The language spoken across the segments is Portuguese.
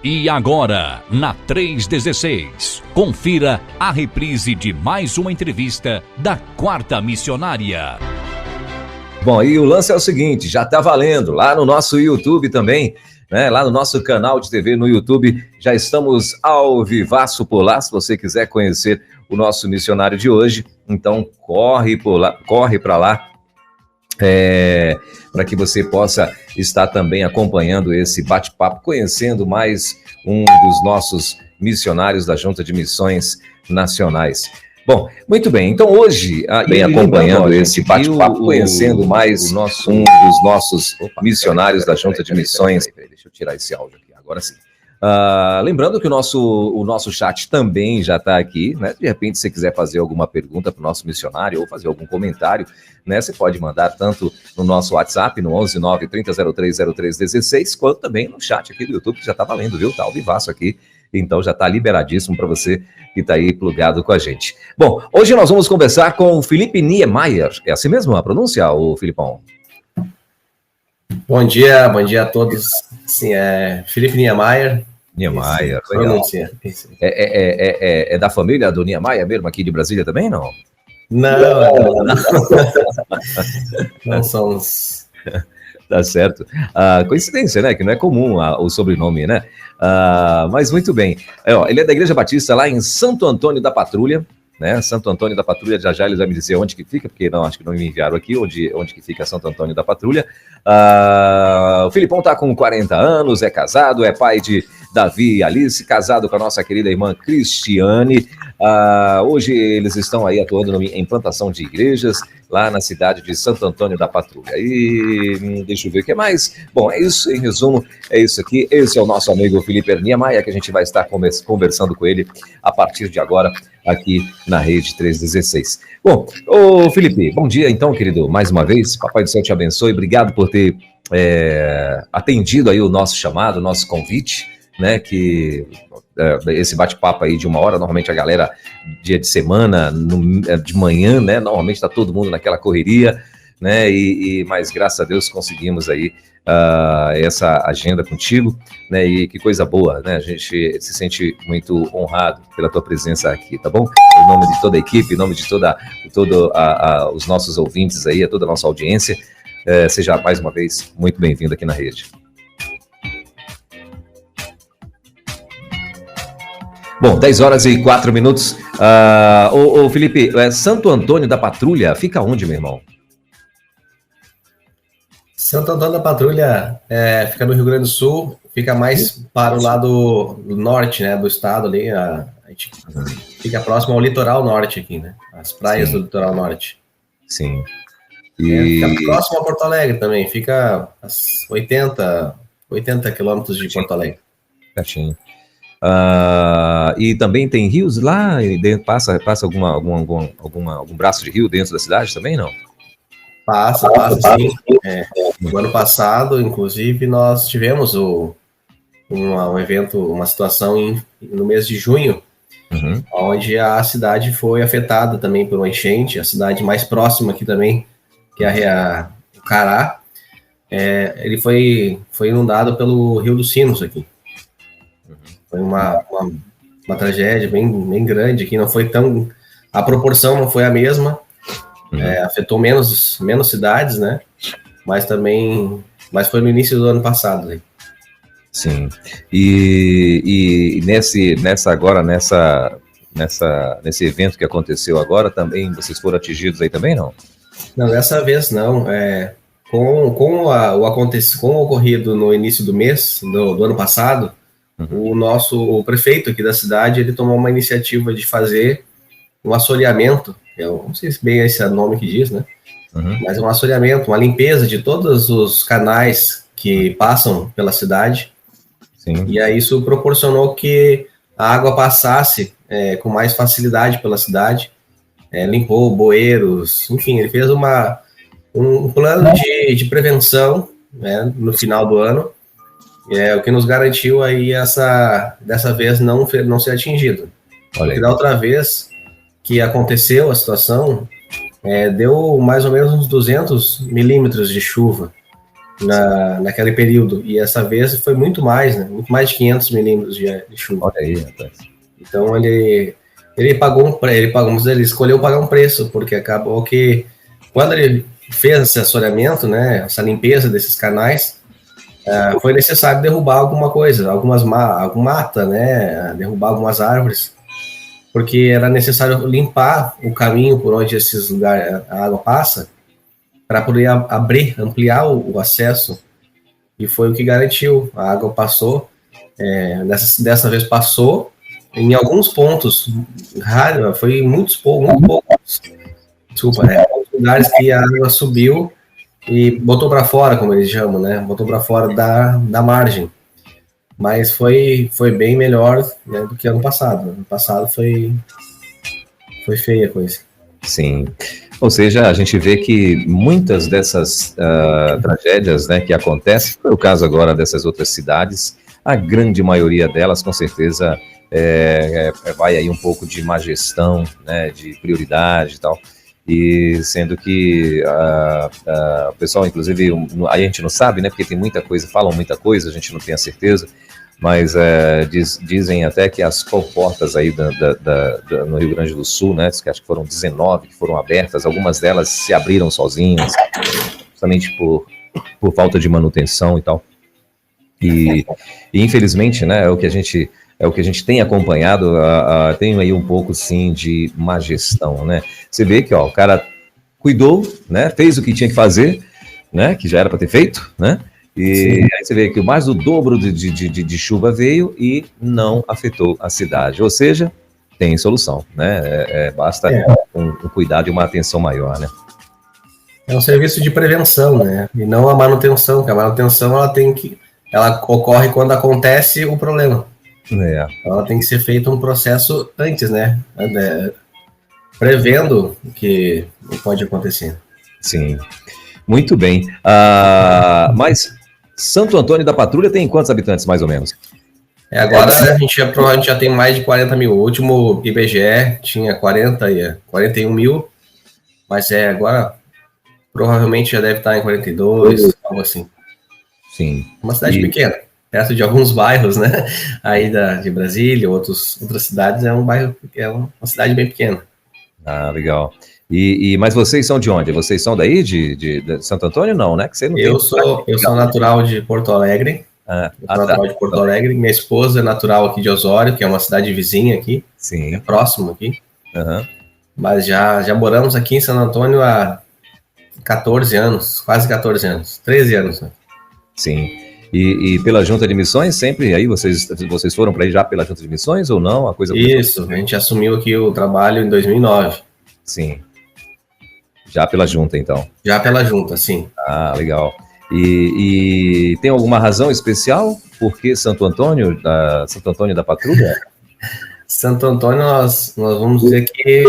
E agora, na 316, confira a reprise de mais uma entrevista da Quarta Missionária. Bom, e o lance é o seguinte, já está valendo, lá no nosso YouTube também, né? Lá no nosso canal de TV no YouTube, já estamos ao vivaço por lá, se você quiser conhecer o nosso missionário de hoje, então corre para lá, para que você possa estar também acompanhando esse bate-papo, conhecendo mais um dos nossos missionários da Junta de Missões Nacionais. Bom, muito bem, então hoje, bem acompanhando esse bate-papo, conhecendo mais um dos nossos missionários da Junta de Missões. Deixa eu tirar esse áudio aqui, agora sim. Lembrando que o nosso chat também já está aqui, né? De repente, se você quiser fazer alguma pergunta para o nosso missionário ou fazer algum comentário, né? Você pode mandar tanto no nosso WhatsApp, no 11930030316, quanto também no chat aqui do YouTube, que já está valendo, viu? Tá ao vivaço aqui, então já está liberadíssimo para você que está aí plugado com a gente. Bom, hoje nós vamos conversar com o Felipe Niemeyer. É assim mesmo a pronúncia, o Filipão? Bom dia a todos. Sim, é Felipe Niemeyer. Niemeyer, legal. É da família do Niemeyer mesmo, aqui de Brasília também, não? Não somos. Tá certo. Coincidência, né? Que não é comum o sobrenome, né? Mas muito bem. Ele é da Igreja Batista lá em Santo Antônio da Patrulha, né? Santo Antônio da Patrulha, já eles vão me dizer onde que fica, porque acho que não me enviaram aqui, onde que fica Santo Antônio da Patrulha. O Filipão tá com 40 anos, é casado, é pai de Davi e Alice, casado com a nossa querida irmã Cristiane. Hoje eles estão aí atuando em implantação de igrejas lá na cidade de Santo Antônio da Patrulha. E deixa eu ver o que mais. Bom, é isso, em resumo, é isso aqui. Esse é o nosso amigo Felipe Niemeyer, que a gente vai estar conversando com ele a partir de agora aqui na Rede 316. Bom, ô Felipe, bom dia então, querido, mais uma vez, Papai do Céu te abençoe, obrigado por ter atendido aí o nosso chamado, o nosso convite, né, que esse bate-papo aí de 1 hora, normalmente a galera, dia de semana, de manhã, né, normalmente tá todo mundo naquela correria, né, mas graças a Deus conseguimos aí essa agenda contigo, né, e que coisa boa, né, a gente se sente muito honrado pela tua presença aqui, tá bom? Em nome de toda a equipe, em nome de todos os nossos ouvintes aí, a toda a nossa audiência, seja mais uma vez muito bem-vindo aqui na rede. Bom, 10h04. Ô Felipe, Santo Antônio da Patrulha, fica onde, meu irmão? Santo Antônio da Patrulha fica no Rio Grande do Sul, fica mais para o lado norte, né, do estado ali. A gente fica próximo ao litoral norte aqui, né? As praias do litoral norte. Sim. Fica próximo a Porto Alegre também, fica a 80 quilômetros de Porto Alegre. Certinho. E também tem rios lá? Passa algum braço de rio dentro da cidade também, não? Passa sim. No ano passado, inclusive, nós tivemos um evento, uma situação no mês de junho, onde a cidade foi afetada também por uma enchente, a cidade mais próxima aqui também, que é o Cará, ele foi inundado pelo Rio dos Sinos aqui. Foi uma tragédia bem grande aqui, não foi tão... A proporção não foi a mesma, afetou menos cidades, né? Mas foi no início do ano passado. Né? Sim. E nesse evento que aconteceu agora, também vocês foram atingidos aí também, não? Não, dessa vez não. Com o ocorrido no início do mês, do ano passado, o prefeito aqui da cidade, ele tomou uma iniciativa de fazer um assoreamento, eu não sei se bem esse é o nome que diz, né? Mas um assoreamento, uma limpeza de todos os canais que passam pela cidade. Sim. E aí isso proporcionou que a água passasse com mais facilidade pela cidade, limpou bueiros, enfim, ele fez um plano de prevenção, né, no final do ano, o que nos garantiu aí dessa vez não ser atingido. Porque da outra vez que aconteceu a situação, deu mais ou menos uns 200 milímetros de chuva. naquele período, e essa vez foi muito mais, né? Muito mais de 500 milímetros de chuva. Olha aí, rapaz. Então ele escolheu pagar um preço, porque acabou que quando ele fez esse assoreamento, né, essa limpeza desses canais, foi necessário derrubar alguma coisa, alguma mata, né, derrubar algumas árvores, porque era necessário limpar o caminho por onde esses lugares a água passa, para poder ampliar o acesso, e foi o que garantiu. A água passou, dessa vez passou, em alguns pontos, raro, foi muito poucos, alguns lugares que a água subiu e botou para fora, como eles chamam, né? Botou para fora da margem. Mas foi bem melhor, né, do que ano passado. Ano passado foi feia a coisa. Sim. Ou seja, a gente vê que muitas dessas tragédias, né, que acontecem, foi o caso agora dessas outras cidades, a grande maioria delas, com certeza, vai aí um pouco de má gestão, né, de prioridade e tal, e sendo que o pessoal, inclusive, aí a gente não sabe, né, porque tem muita coisa, falam muita coisa, a gente não tem a certeza, mas dizem até que as comportas aí no Rio Grande do Sul, né, que acho que foram 19 que foram abertas, algumas delas se abriram sozinhas, justamente por falta de manutenção e tal. E infelizmente, né, é o que a gente tem acompanhado, tem aí um pouco, sim, de má gestão, né? Você vê que, o cara cuidou, né, fez o que tinha que fazer, né, que já era para ter feito, né? E aí você vê que mais do dobro de chuva veio e não afetou a cidade. Ou seja, tem solução, né? Basta um cuidado e uma atenção maior, né? É um serviço de prevenção, né? E não a manutenção, porque a manutenção ela ocorre quando acontece o problema. Ela tem que ser feito um processo antes, né? Prevendo o que pode acontecer. Sim, muito bem. Mas Santo Antônio da Patrulha tem quantos habitantes, mais ou menos? Agora a gente provavelmente já tem mais de 40 mil. O último IBGE tinha 41 mil, mas agora provavelmente já deve estar em 42, algo assim. Sim. Uma cidade pequena, perto de alguns bairros, né? Aí de Brasília, outras cidades, é uma cidade bem pequena. Ah, legal. Mas vocês são de onde? Vocês são daí, de Santo Antônio? Não, né? Que você não eu sou natural de Porto Alegre. Natural de Porto Alegre. Minha esposa é natural aqui de Osório, que é uma cidade vizinha aqui. Sim. É próximo aqui. Uhum. Mas já moramos aqui em Santo Antônio há 14 anos, quase 14 anos, 13 anos. Né? Sim. E pela Junta de Missões, sempre aí vocês foram para aí já pela Junta de Missões ou não? Isso, a gente assumiu aqui o trabalho em 2009. Sim. Já pela Junta, então? Já pela Junta, sim. Ah, legal. E tem alguma razão especial por que Santo Antônio da Patrulha? Santo Antônio, nós vamos dizer que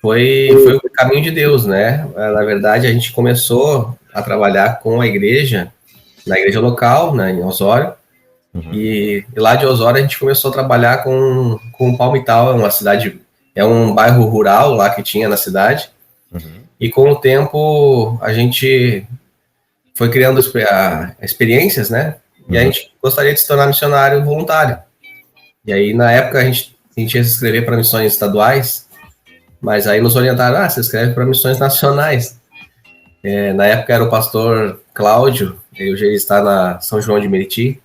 foi o caminho de Deus, né? Na verdade, a gente começou a trabalhar com a igreja, na igreja local, né, em Osório, e lá de Osório a gente começou a trabalhar com Palmital, é um bairro rural lá que tinha na cidade, e com o tempo a gente foi criando experiências, né, e a gente gostaria de se tornar missionário voluntário. E aí, na época, a gente ia se inscrever para missões estaduais, mas aí nos orientaram, se inscreve para missões nacionais. Na época era o pastor Cláudio, ele hoje está na São João de Meriti,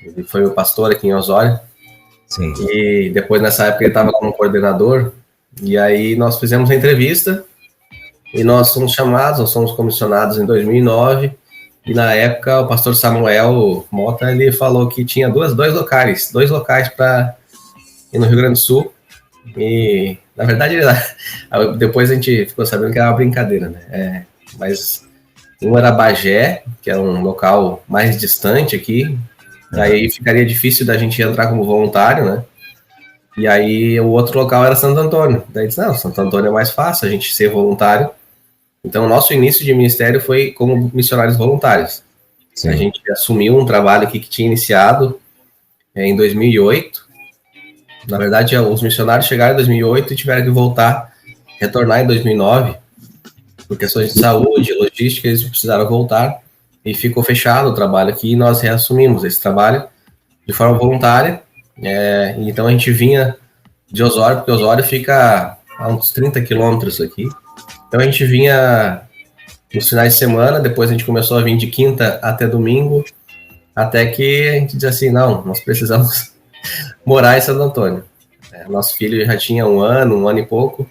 ele foi o pastor aqui em Osório. Sim. E depois, nessa época, ele estava como coordenador, e aí nós fizemos a entrevista, e nós fomos comissionados em 2009, e na época o pastor Samuel Mota, ele falou que tinha dois locais para ir no Rio Grande do Sul, e na verdade depois a gente ficou sabendo que era uma brincadeira, né? Mas um era Bagé, que é um local mais distante aqui, aí ficaria difícil da gente entrar como voluntário, né? E aí o outro local era Santo Antônio. Daí disse, não, Santo Antônio é mais fácil a gente ser voluntário. Então o nosso início de ministério foi como missionários voluntários. Sim. A gente assumiu um trabalho aqui que tinha iniciado em 2008. Na verdade, os missionários chegaram em 2008 e tiveram que retornar em 2009. Por questões de saúde, logística, eles precisaram voltar. e ficou fechado o trabalho aqui, e nós reassumimos esse trabalho de forma voluntária. Então a gente vinha de Osório, porque Osório fica a uns 30 quilômetros aqui. Então a gente vinha nos finais de semana, depois a gente começou a vir de quinta até domingo, até que a gente disse assim, não, nós precisamos morar em Santo Antônio. Nosso filho já tinha um ano e pouco,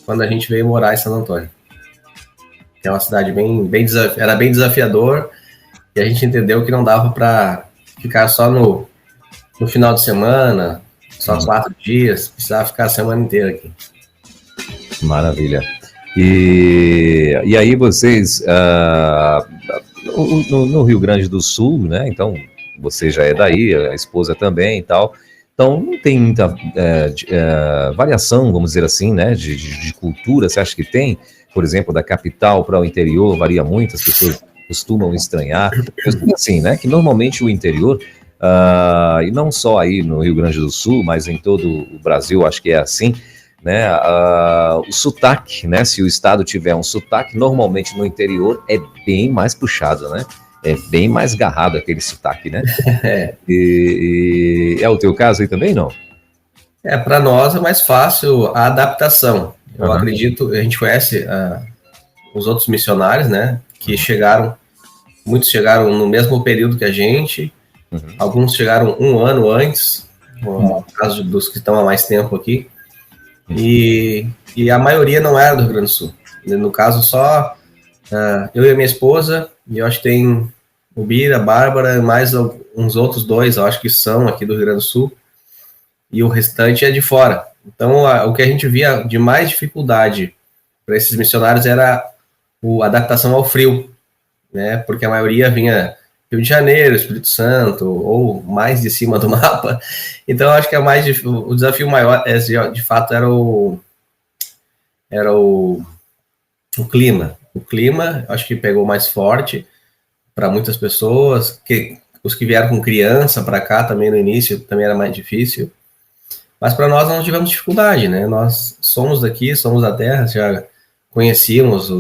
quando a gente veio morar em Santo Antônio. Que é uma cidade era bem desafiador, e a gente entendeu que não dava para ficar só no final de semana, só 4 dias, precisava ficar a semana inteira aqui. Maravilha. E aí vocês, no Rio Grande do Sul, né? Então, você já é daí, a esposa também e tal. Então, não tem muita variação, vamos dizer assim, né? De cultura, você acha que tem? Por exemplo, da capital para o interior, varia muito, as pessoas costumam estranhar. Assim, né? Que normalmente o interior, e não só aí no Rio Grande do Sul, mas em todo o Brasil, acho que é assim, né? O sotaque, né? Se o estado tiver um sotaque, normalmente no interior é bem mais puxado, né? É bem mais garrado aquele sotaque, né? E é o teu caso aí também, não? Para nós é mais fácil a adaptação. Eu acredito, a gente conhece os outros missionários, né? Que muitos chegaram no mesmo período que a gente, alguns chegaram 1 ano antes, no caso dos que estão há mais tempo aqui, e a maioria não era do Rio Grande do Sul. No caso, só eu e a minha esposa, e eu acho que tem o Bira, a Bárbara, mais uns outros 2, eu acho que são aqui do Rio Grande do Sul, e o restante é de fora. Então, o que a gente via de mais dificuldade para esses missionários era a adaptação ao frio, né? Porque a maioria vinha Rio de Janeiro, Espírito Santo, ou mais de cima do mapa. Então, acho que o desafio maior, de fato, era o clima. O clima, acho que pegou mais forte para muitas pessoas. Os que vieram com criança para cá também no início também era mais difícil. Mas para nós não tivemos dificuldade, né? Nós somos daqui, somos da terra, já conhecíamos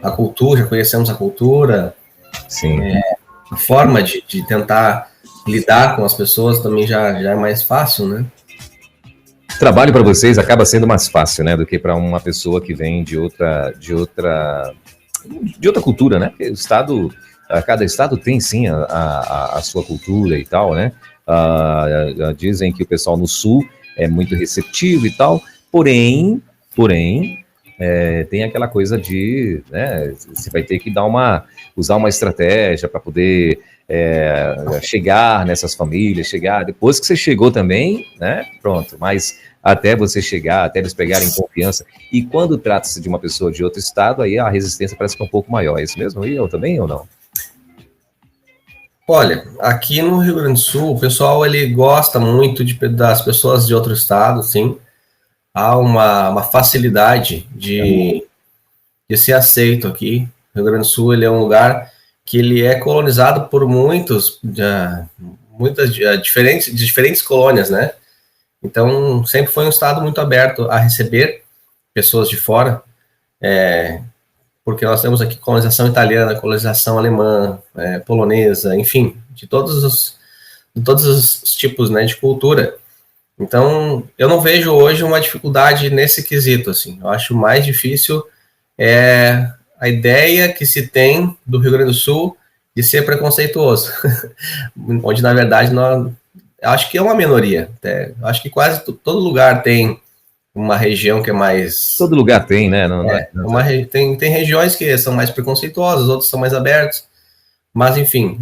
a cultura, já conhecemos a cultura. Sim. A forma de tentar lidar com as pessoas também já é mais fácil, né? Trabalho para vocês acaba sendo mais fácil, né? Do que para uma pessoa que vem de outra cultura, né? Porque cada estado tem sim a sua cultura e tal, né? Dizem que o pessoal no sul é muito receptivo e tal, porém, tem aquela coisa de, né, você vai ter que usar uma estratégia para poder chegar nessas famílias, depois que você chegou também, né, pronto, mas até você chegar, até eles pegarem confiança, e quando trata-se de uma pessoa de outro estado, aí a resistência parece que é um pouco maior, é isso mesmo? E eu também ou não? Olha, aqui no Rio Grande do Sul, o pessoal ele gosta muito das pessoas de outro estado, sim. Há uma facilidade de ser aceito aqui. O Rio Grande do Sul ele é um lugar que ele é colonizado por muitas diferentes colônias, né? Então, sempre foi um estado muito aberto a receber pessoas de fora, porque nós temos aqui colonização italiana, colonização alemã, polonesa, enfim, de todos os tipos, né, de cultura. Então, eu não vejo hoje uma dificuldade nesse quesito, assim. Eu acho mais difícil a ideia que se tem do Rio Grande do Sul de ser preconceituoso, onde, na verdade, acho que é uma minoria. Acho que quase todo lugar tem uma região que é mais... Todo lugar tem, né? Tem regiões que são mais preconceituosas, outras são mais abertas, mas, enfim,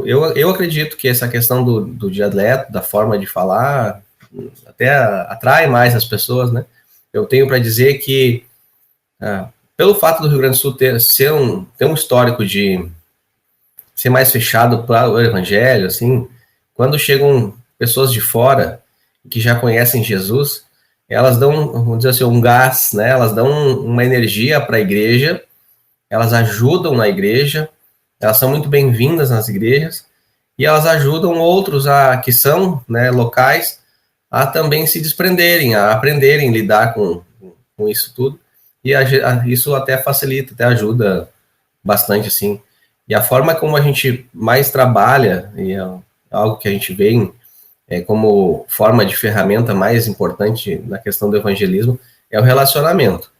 eu acredito que essa questão do dialeto, da forma de falar, até atrai mais as pessoas, né? Eu tenho para dizer que, pelo fato do Rio Grande do Sul ter um histórico de ser mais fechado para o evangelho, assim, quando chegam pessoas de fora que já conhecem Jesus, elas dão, vamos dizer assim, um gás, né? Elas dão uma energia para a igreja, elas ajudam na igreja, elas são muito bem-vindas nas igrejas, e elas ajudam outros que são, né, locais a também se desprenderem, a aprenderem a lidar com isso tudo. e isso até facilita, até ajuda bastante, assim. E a forma como a gente mais trabalha, e é algo que a gente vê como forma de ferramenta mais importante na questão do evangelismo, é o relacionamento.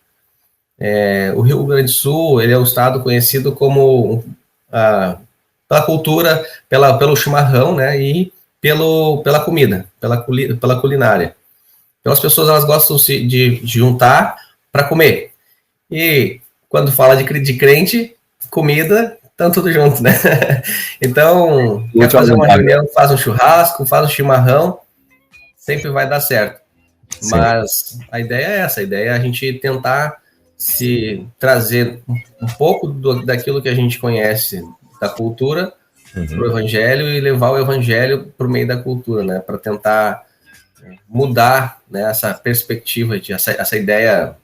O Rio Grande do Sul, ele é um estado conhecido como pela cultura, pelo chimarrão, né, e pela comida, pela culinária. Então as pessoas elas gostam de juntar para comer. E quando fala de crente, comida, estão tudo junto, né? Então, quer fazer uma reunião, faz um churrasco, faz um chimarrão, sempre vai dar certo. Sim. Mas a ideia é essa, a ideia é a gente tentar se trazer um pouco daquilo que a gente conhece da cultura para o evangelho e levar o evangelho para o meio da cultura, né? Para tentar mudar, né, essa perspectiva, essa ideia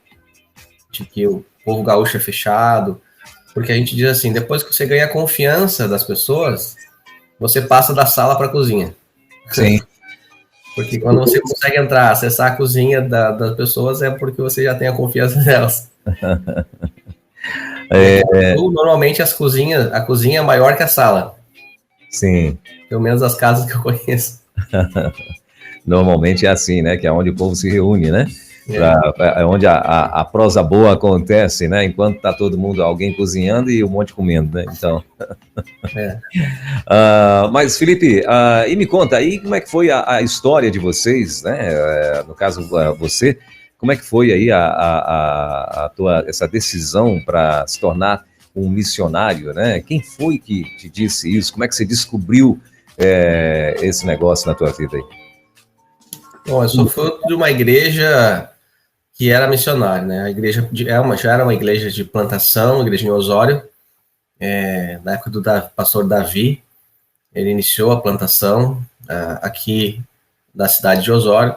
de que o povo gaúcho é fechado, porque a gente diz assim, depois que você ganha a confiança das pessoas, você passa da sala para a cozinha. Sim. Porque quando você consegue entrar, acessar a cozinha das pessoas, é porque você já tem a confiança delas. Normalmente a cozinha é maior que a sala. Sim. Pelo menos as casas que eu conheço. Normalmente é assim, né? Que é onde o povo se reúne, né? É onde a prosa boa acontece, né? Enquanto tá todo mundo, alguém cozinhando e um monte comendo, né? Então. Mas, Felipe, e me conta aí como é que foi a história de vocês, né? No caso, você, como é que foi aí essa decisão para se tornar um missionário, né? Quem foi que te disse isso? Como é que você descobriu esse negócio na tua vida aí? Bom, eu sou fruto de uma igreja que era missionária, né? A igreja já era uma igreja de plantação, igreja em Osório. Na época do pastor Davi, ele iniciou a plantação aqui da cidade de Osório.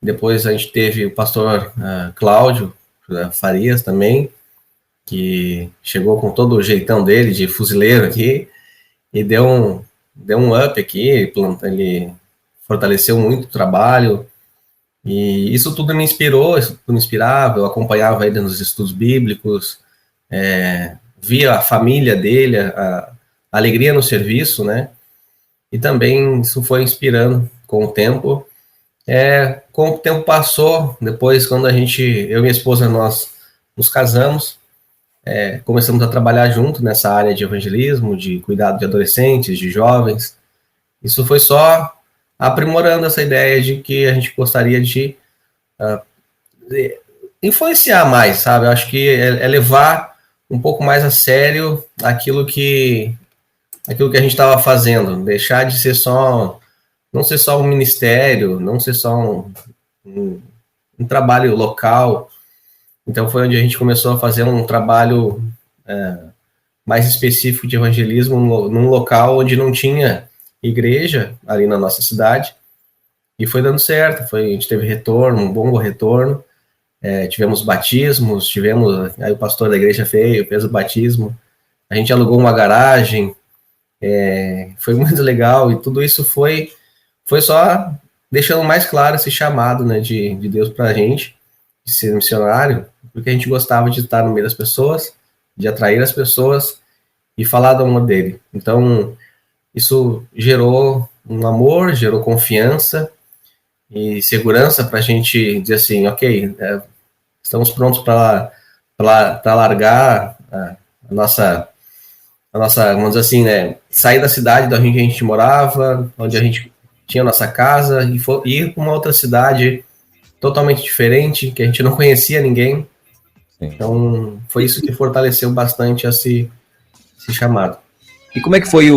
Depois a gente teve o pastor Cláudio Farias também, que chegou com todo o jeitão dele de fuzileiro aqui e deu um up aqui, ele fortaleceu muito o trabalho, e isso tudo me inspirou, isso tudo me inspirava, eu acompanhava ele nos estudos bíblicos, via a família dele, a alegria no serviço, né, e também isso foi inspirando com o tempo. Com o tempo passou, depois quando eu e minha esposa, nós nos casamos, começamos a trabalhar junto nessa área de evangelismo, de cuidado de adolescentes, de jovens, isso foi só aprimorando essa ideia de que a gente gostaria de influenciar mais, sabe? Eu acho que é levar um pouco mais a sério aquilo que a gente estava fazendo, deixar de ser não ser só um ministério, não ser só um trabalho local. Então foi onde a gente começou a fazer um trabalho mais específico de evangelismo num local onde não tinha igreja ali na nossa cidade, e foi dando certo, a gente teve retorno, um bom retorno, tivemos batismos, aí o pastor da igreja fez o batismo, a gente alugou uma garagem, foi muito legal, e tudo isso foi só deixando mais claro esse chamado, né, de Deus pra gente, de ser missionário, porque a gente gostava de estar no meio das pessoas, de atrair as pessoas e falar do amor dele. Então, isso gerou um amor, gerou confiança e segurança para a gente dizer assim, ok, estamos prontos para largar a nossa, vamos dizer assim, né, sair da cidade da onde a gente morava, onde a gente tinha a nossa casa, e ir para uma outra cidade totalmente diferente, que a gente não conhecia ninguém. Sim. Então, foi isso que fortaleceu bastante esse chamado. E como é que foi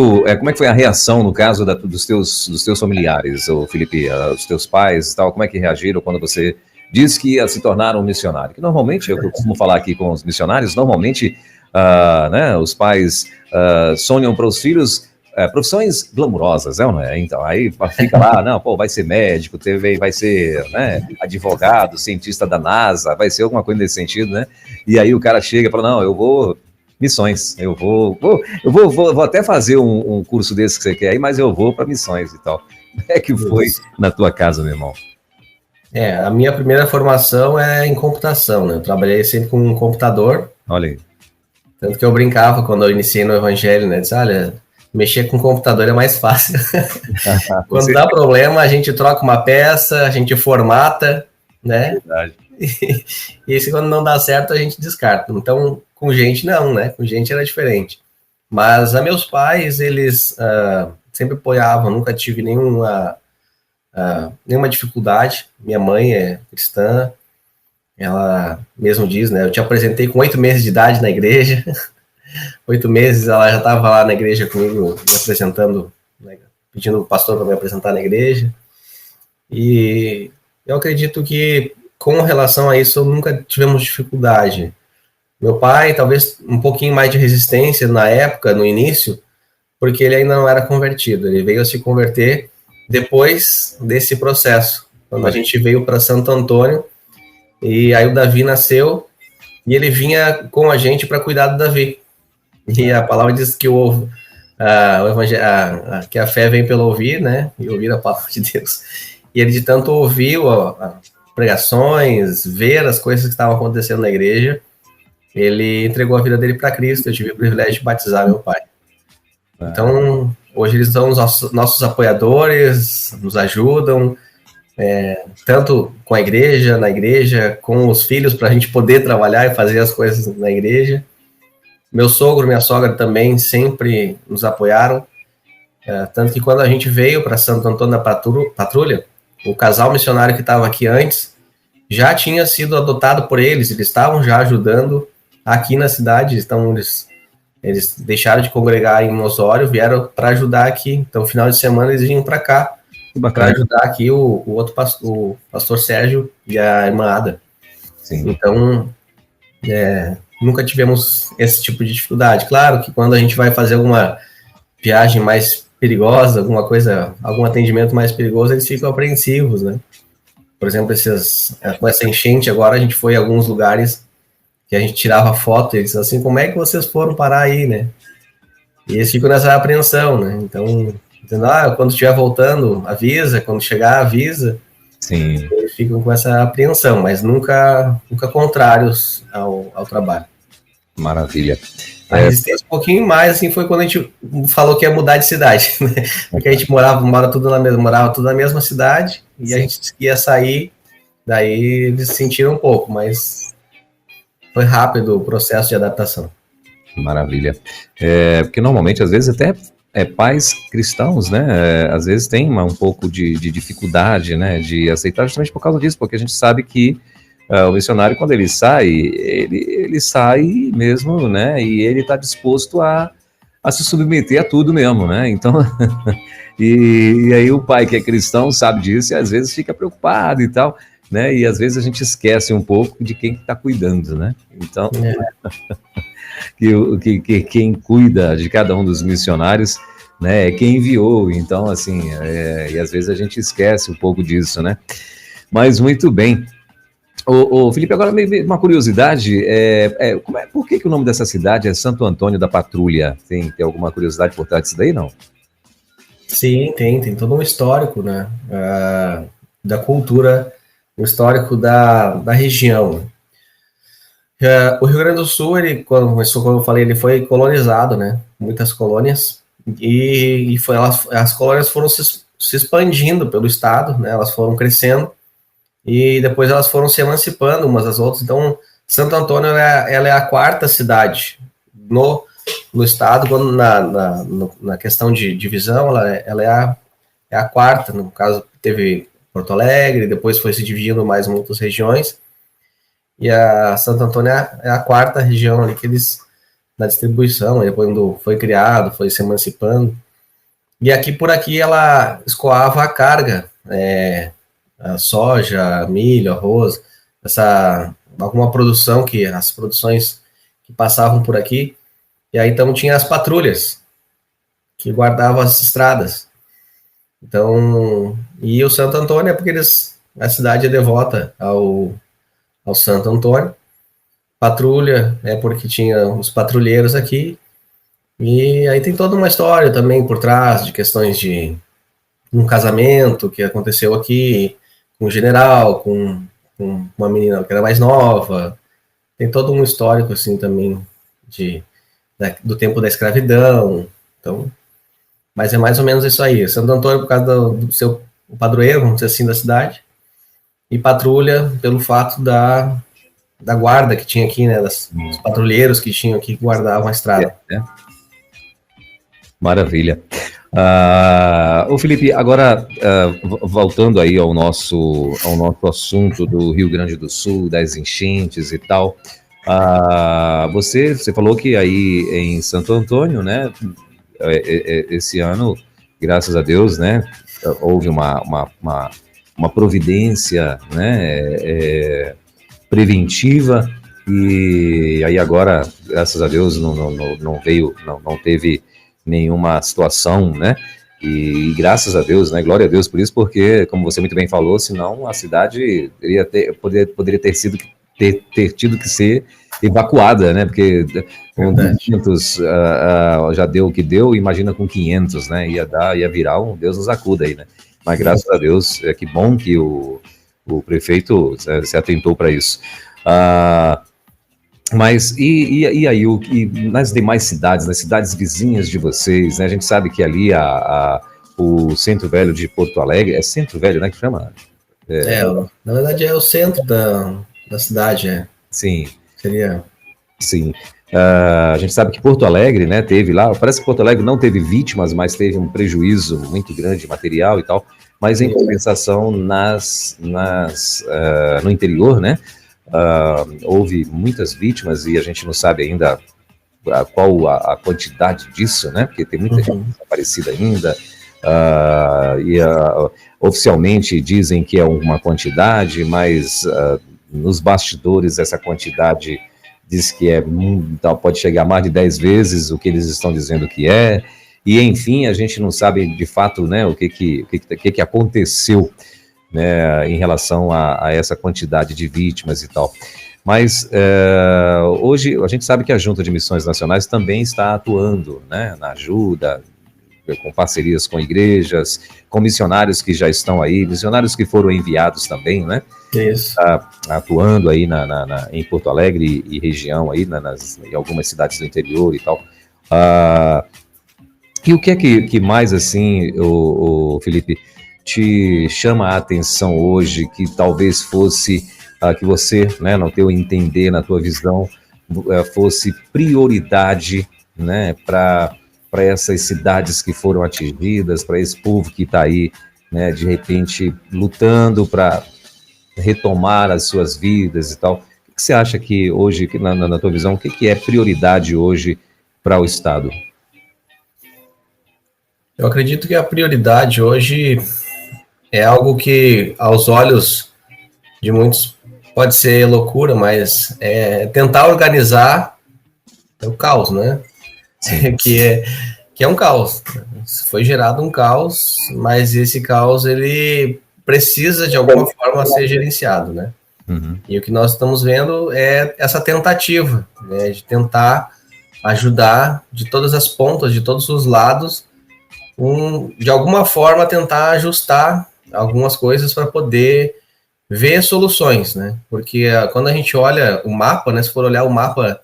a reação, no caso dos teus familiares, o Felipe, os teus pais e tal, como é que reagiram quando você disse que ia se tornar um missionário? Que normalmente, eu costumo falar aqui com os missionários, normalmente né, os pais sonham para os filhos profissões glamurosas, não é? Então, aí fica lá, não, pô, vai ser médico, vai ser, né, advogado, cientista da NASA, vai ser alguma coisa nesse sentido, né? E aí o cara chega e fala, não, eu vou missões, eu vou até fazer um curso desse que você quer aí, mas eu vou para missões e tal. Como é que foi na tua casa, meu irmão? A minha primeira formação é em computação, né? Eu trabalhei sempre com um computador. Olha aí. Tanto que eu brincava quando eu iniciei no Evangelho, né? Disse, olha, mexer com computador é mais fácil. Quando dá problema, a gente troca uma peça, a gente formata, né? Verdade. E se quando não dá certo, a gente descarta. Então, com gente não, né? Com gente era diferente. Mas meus pais, eles sempre apoiavam, nunca tive nenhuma dificuldade. Minha mãe é cristã, ela mesmo diz, né? Eu te apresentei com 8 meses de idade na igreja. 8 meses ela já estava lá na igreja comigo, me apresentando, né, pedindo o pastor para me apresentar na igreja. E eu acredito que, com relação a isso, nunca tivemos dificuldade. Meu pai, talvez um pouquinho mais de resistência na época, no início, porque ele ainda não era convertido. Ele veio a se converter depois desse processo, quando a gente veio para Santo Antônio, e aí o Davi nasceu, e ele vinha com a gente para cuidar do Davi. E a palavra diz que que a fé vem pelo ouvir, né? E ouvir a palavra de Deus. E ele de tanto ouvir pregações, ver as coisas que estavam acontecendo na igreja, ele entregou a vida dele para Cristo. Eu tive o privilégio de batizar meu pai. Então, hoje eles são os nossos apoiadores, nos ajudam, tanto com a igreja, na igreja, com os filhos, para a gente poder trabalhar e fazer as coisas na igreja. Meu sogro e minha sogra também sempre nos apoiaram, tanto que quando a gente veio para Santo Antônio da Patrulha, o casal missionário que estava aqui antes já tinha sido adotado por eles estavam já ajudando aqui na cidade, então eles deixaram de congregar em Osório, vieram para ajudar aqui, então final de semana eles vinham para cá, para ajudar aqui o outro pastor, o pastor Sérgio e a irmã Ada. Sim. Então, nunca tivemos esse tipo de dificuldade. Claro que quando a gente vai fazer alguma viagem mais perigosa, alguma coisa, algum atendimento mais perigoso, eles ficam apreensivos, né? Por exemplo, com essa enchente agora, a gente foi em alguns lugares que a gente tirava foto e eles assim, como é que vocês foram parar aí, né? E eles ficam nessa apreensão, né? Então, dizendo, quando estiver voltando, avisa, quando chegar, avisa. Sim. Eles ficam com essa apreensão, mas nunca contrários ao trabalho. Maravilha. A resistência um pouquinho mais, assim, foi quando a gente falou que ia mudar de cidade, né? Porque a gente morava tudo na mesma cidade, e a gente ia sair, daí eles sentiram um pouco, mas foi rápido o processo de adaptação. Maravilha. Porque normalmente, às vezes, até pais cristãos, né, às vezes tem um pouco de dificuldade, né, de aceitar justamente por causa disso, porque a gente sabe que o missionário, quando ele sai mesmo, né, e ele está disposto a se submeter a tudo mesmo, né, então, e aí o pai que é cristão sabe disso e às vezes fica preocupado e tal, né, e às vezes a gente esquece um pouco de quem está cuidando, né, então... Que quem cuida de cada um dos missionários, né, é quem enviou, então, assim, e às vezes a gente esquece um pouco disso, né, mas muito bem. Ô Felipe, agora uma curiosidade, por que o nome dessa cidade é Santo Antônio da Patrulha? Tem alguma curiosidade por trás disso daí, não? Sim, tem todo um histórico, né, da cultura, um histórico da região. O Rio Grande do Sul, ele, como eu falei, ele foi colonizado, né? Muitas colônias, e as colônias foram se expandindo pelo estado, né? Elas foram crescendo, e depois elas foram se emancipando umas das outras. Então, Santo Antônio, ela é a quarta cidade no estado, quando na questão de divisão, ela é a quarta. No caso, teve Porto Alegre, depois foi se dividindo mais em outras regiões, e a Santo Antônio é a quarta região ali que eles, na distribuição, depois quando foi criado, foi se emancipando. E por aqui ela escoava a carga, a soja, milho, arroz, alguma produção, as produções que passavam por aqui. E aí então tinha as patrulhas que guardavam as estradas. Então, e o Santo Antônio é porque a cidade é devota ao Santo Antônio. Patrulha é porque tinha os patrulheiros aqui, e aí tem toda uma história também por trás de questões de um casamento que aconteceu aqui, com o general, com uma menina que era mais nova. Tem todo um histórico, assim, também do tempo da escravidão. Então, mas é mais ou menos isso aí. Santo Antônio, por causa do seu padroeiro, vamos dizer assim, da cidade, e Patrulha pelo fato da guarda que tinha aqui, né, dos patrulheiros que tinham aqui que guardavam a estrada. Maravilha. Ô Felipe, agora voltando aí ao nosso assunto do Rio Grande do Sul, das enchentes e tal, você falou que aí em Santo Antônio, né, esse ano, graças a Deus, né, houve uma providência, né, preventiva, e aí agora, graças a Deus, não teve nenhuma situação, né? E graças a Deus, né? Glória a Deus por isso, porque, como você muito bem falou, senão a cidade poderia ter tido que ser evacuada, né? Porque com 200 já deu o que deu, imagina com 500, né? Ia virar um Deus nos acuda aí, né? Mas graças a Deus, que bom que o prefeito se atentou para isso. Mas e aí, nas demais cidades, nas cidades vizinhas de vocês, né? A gente sabe que ali o Centro Velho de Porto Alegre, é Centro Velho, né, que chama? Na verdade é o centro da cidade, Sim. Seria... Sim. A gente sabe que Porto Alegre, né, teve lá, parece que Porto Alegre não teve vítimas, mas teve um prejuízo muito grande material e tal, mas em compensação no interior, né, houve muitas vítimas e a gente não sabe ainda qual a quantidade disso, né? Porque tem muita gente desaparecida ainda. Oficialmente dizem que é uma quantidade, mas nos bastidores essa quantidade diz que pode chegar a mais de 10 vezes o que eles estão dizendo que é. E enfim, a gente não sabe de fato, né, o que aconteceu, né, em relação a essa quantidade de vítimas e tal. Mas hoje a gente sabe que a Junta de Missões Nacionais também está atuando, né, na ajuda, com parcerias com igrejas, com missionários que já estão aí, missionários que foram enviados também, né? Isso. Atuando aí em Porto Alegre e região aí, em algumas cidades do interior e tal. E o que é que mais, assim, o Felipe, te chama a atenção hoje, que talvez fosse, que você, né, no teu entender, na tua visão, fosse prioridade, né, para essas cidades que foram atingidas, para esse povo que está aí, né, de repente, lutando para retomar as suas vidas e tal. O que você acha que hoje, na tua visão, o que é prioridade hoje para o Estado? Eu acredito que a prioridade hoje é algo que, aos olhos de muitos, pode ser loucura, mas tentar organizar o caos, né? que é um caos. Foi gerado um caos, mas esse caos ele precisa de alguma forma ser gerenciado, né? E o que nós estamos vendo é essa tentativa, né, de tentar ajudar de todas as pontas, de todos os lados, de alguma forma tentar ajustar algumas coisas para poder ver soluções, né? Porque quando a gente olha o mapa, né, se for olhar o mapa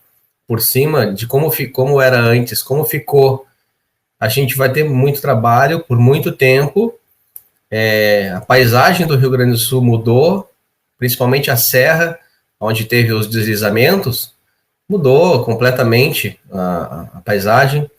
por cima de como era antes, como ficou, a gente vai ter muito trabalho por muito tempo. A paisagem do Rio Grande do Sul mudou, principalmente a serra, onde teve os deslizamentos, mudou completamente a paisagem.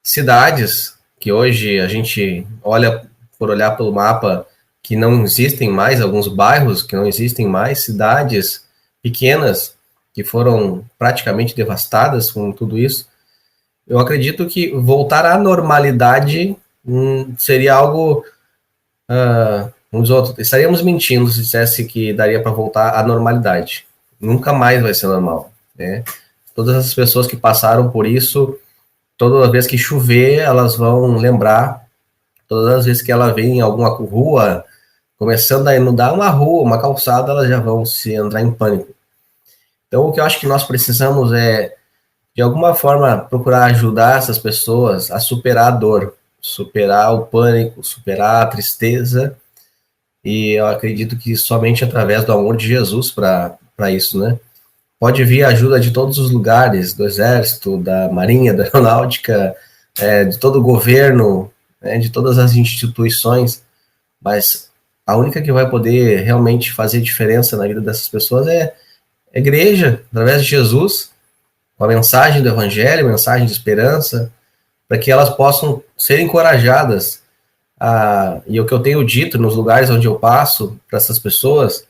Cidades que hoje a gente olha, por olhar pelo mapa, que não existem mais, alguns bairros que não existem mais, cidades pequenas que foram praticamente devastadas com tudo isso. Eu acredito que voltar à normalidade seria algo... estaríamos mentindo se dissesse que daria para voltar à normalidade. Nunca mais vai ser normal, né? Todas as pessoas que passaram por isso, toda vez que chover, elas vão lembrar. Todas as vezes que ela vem em alguma rua, começando a inundar uma rua, uma calçada, elas já vão entrar em pânico. Então, o que eu acho que nós precisamos é, de alguma forma, procurar ajudar essas pessoas a superar a dor, superar o pânico, superar a tristeza e eu acredito que somente através do amor de Jesus para isso, né? Pode vir a ajuda de todos os lugares, do Exército, da Marinha, da Aeronáutica, de todo o governo, né, de todas as instituições, mas a única que vai poder realmente fazer diferença na vida dessas pessoas é a igreja, através de Jesus, com a mensagem do Evangelho, mensagem de esperança, para que elas possam ser encorajadas. E o que eu tenho dito nos lugares onde eu passo para essas pessoas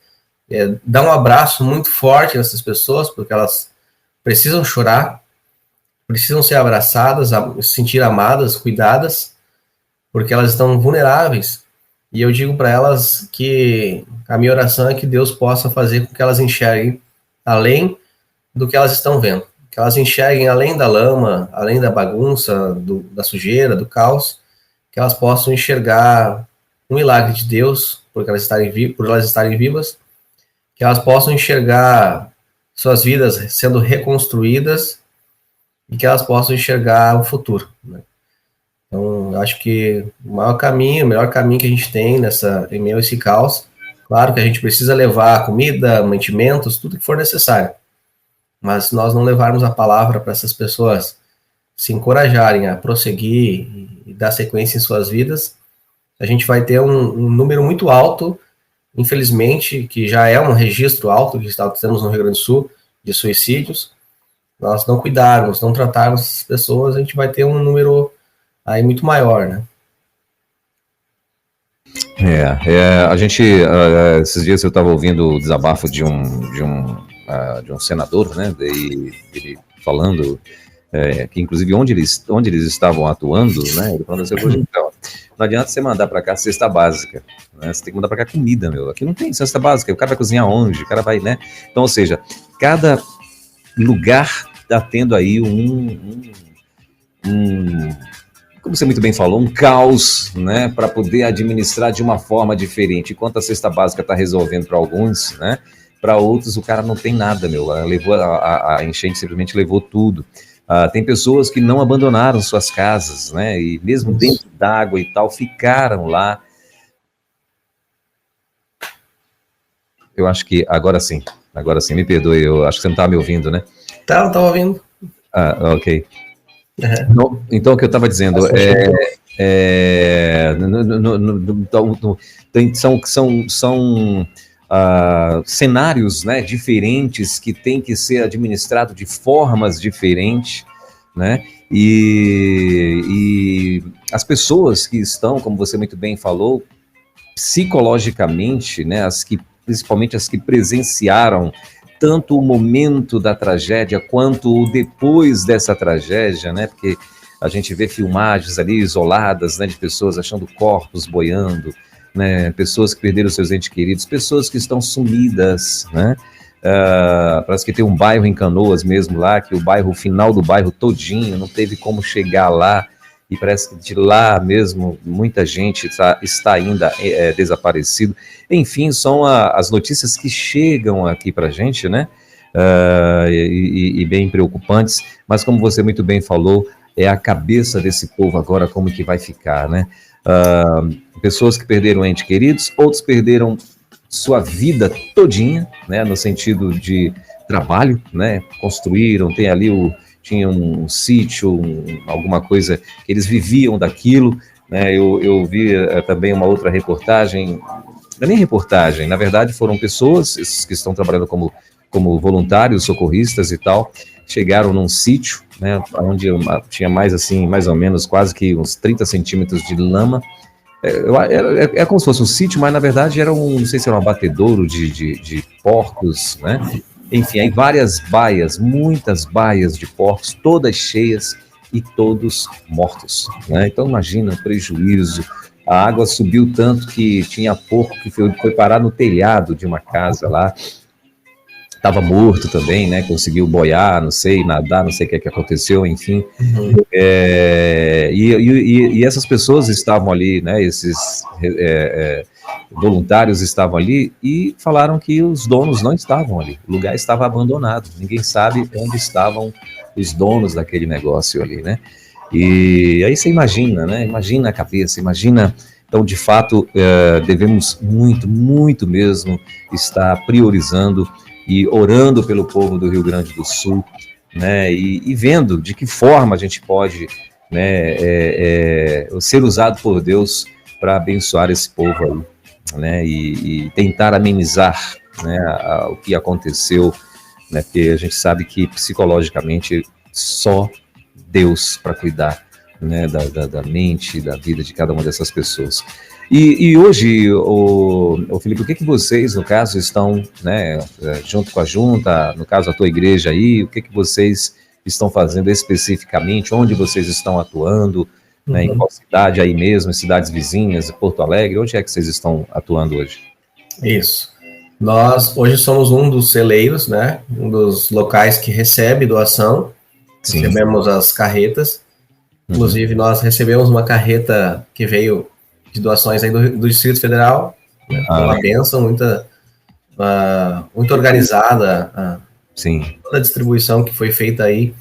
é dar um abraço muito forte nessas pessoas, porque elas precisam chorar, precisam ser abraçadas, se sentir amadas, cuidadas, porque elas estão vulneráveis. E eu digo para elas que a minha oração é que Deus possa fazer com que elas enxerguem além do que elas estão vendo, que elas enxerguem além da lama, além da bagunça, da sujeira, do caos, que elas possam enxergar um milagre de Deus por elas estarem vivas, que elas possam enxergar suas vidas sendo reconstruídas e que elas possam enxergar o futuro, né? Então, eu acho que o melhor caminho que a gente tem em meio a esse caos, claro que a gente precisa levar comida, mantimentos, tudo que for necessário, mas se nós não levarmos a palavra para essas pessoas se encorajarem a prosseguir e dar sequência em suas vidas, a gente vai ter um número muito alto, infelizmente, que já é um registro alto que temos no Rio Grande do Sul, de suicídios. Nós não cuidarmos, não tratarmos essas pessoas, a gente vai ter um número aí muito maior, né? A gente, esses dias eu estava ouvindo o desabafo de um senador, né, ele falando que inclusive onde eles estavam atuando, né, ele falando assim, então, não adianta você mandar para cá cesta básica, né, você tem que mandar para cá comida, meu, aqui não tem cesta básica, o cara vai cozinhar onde, o cara vai, né, então, ou seja, cada lugar está tendo aí como você muito bem falou, um caos, né, para poder administrar de uma forma diferente. Enquanto a cesta básica está resolvendo para alguns, né, para outros o cara não tem nada, meu. Levou a enchente, simplesmente levou tudo. Tem pessoas que não abandonaram suas casas, né, e mesmo dentro d'água e tal, ficaram lá. Eu acho que agora sim, me perdoe, eu acho que você não estava me ouvindo, né? Não estava ouvindo. Ok. Então, o que eu estava dizendo são cenários, né, diferentes que têm que ser administrados de formas diferentes, né, e as pessoas que estão, como você muito bem falou, psicologicamente, né, principalmente as que presenciaram tanto o momento da tragédia quanto o depois dessa tragédia, né? Porque a gente vê filmagens ali isoladas, né, de pessoas achando corpos boiando, né? Pessoas que perderam seus entes queridos, pessoas que estão sumidas, né? Parece que tem um bairro em Canoas mesmo lá, que o final do bairro todinho não teve como chegar lá, e parece que de lá mesmo muita gente está ainda desaparecido. Enfim, são as notícias que chegam aqui para a gente, né? E bem preocupantes, mas como você muito bem falou, é a cabeça desse povo agora como que vai ficar, né? Pessoas que perderam entes queridos, outros perderam sua vida todinha, né? No sentido de trabalho, né? Construíram, tinha um sítio, alguma coisa que eles viviam daquilo, né? Eu vi também uma outra reportagem, não é nem reportagem, na verdade foram pessoas que estão trabalhando como voluntários, socorristas e tal, chegaram num sítio, né, onde tinha mais ou menos quase que uns 30 centímetros de lama. É como se fosse um sítio, mas na verdade era não sei se era um abatedouro de porcos, né? Enfim, aí muitas baias de porcos, todas cheias e todos mortos, né? Então imagina o prejuízo. A água subiu tanto que tinha porco que foi parar no telhado de uma casa lá. Estava morto também, né? Conseguiu boiar, não sei, nadar, não sei o que aconteceu, enfim. Uhum. E essas pessoas estavam ali, né? Esses voluntários estavam ali e falaram que os donos não estavam ali. O lugar estava abandonado. Ninguém sabe onde estavam os donos daquele negócio ali, né? E aí você imagina, né? Imagina a cabeça, imagina Então, de fato, devemos muito mesmo estar priorizando e orando pelo povo do Rio Grande do Sul, né, e vendo de que forma a gente pode, né, ser usado por Deus para abençoar esse povo aí, né, e tentar amenizar, né, o que aconteceu, né, porque a gente sabe que psicologicamente só Deus para cuidar, né, da mente, da vida de cada uma dessas pessoas. E hoje, o Felipe, o que vocês, no caso, estão, né, junto com a junta, no caso a tua igreja aí, o que vocês estão fazendo especificamente, onde vocês estão atuando, né, em qual cidade aí mesmo, cidades vizinhas, Porto Alegre, onde é que vocês estão atuando hoje? Isso. Nós hoje somos um dos celeiros, né, um dos locais que recebe doação. Sim. Recebemos as carretas. Inclusive, nós recebemos uma carreta que veio de doações aí do Distrito Federal, né, uma bênção, muito organizada. Sim. Toda a distribuição que foi feita aí,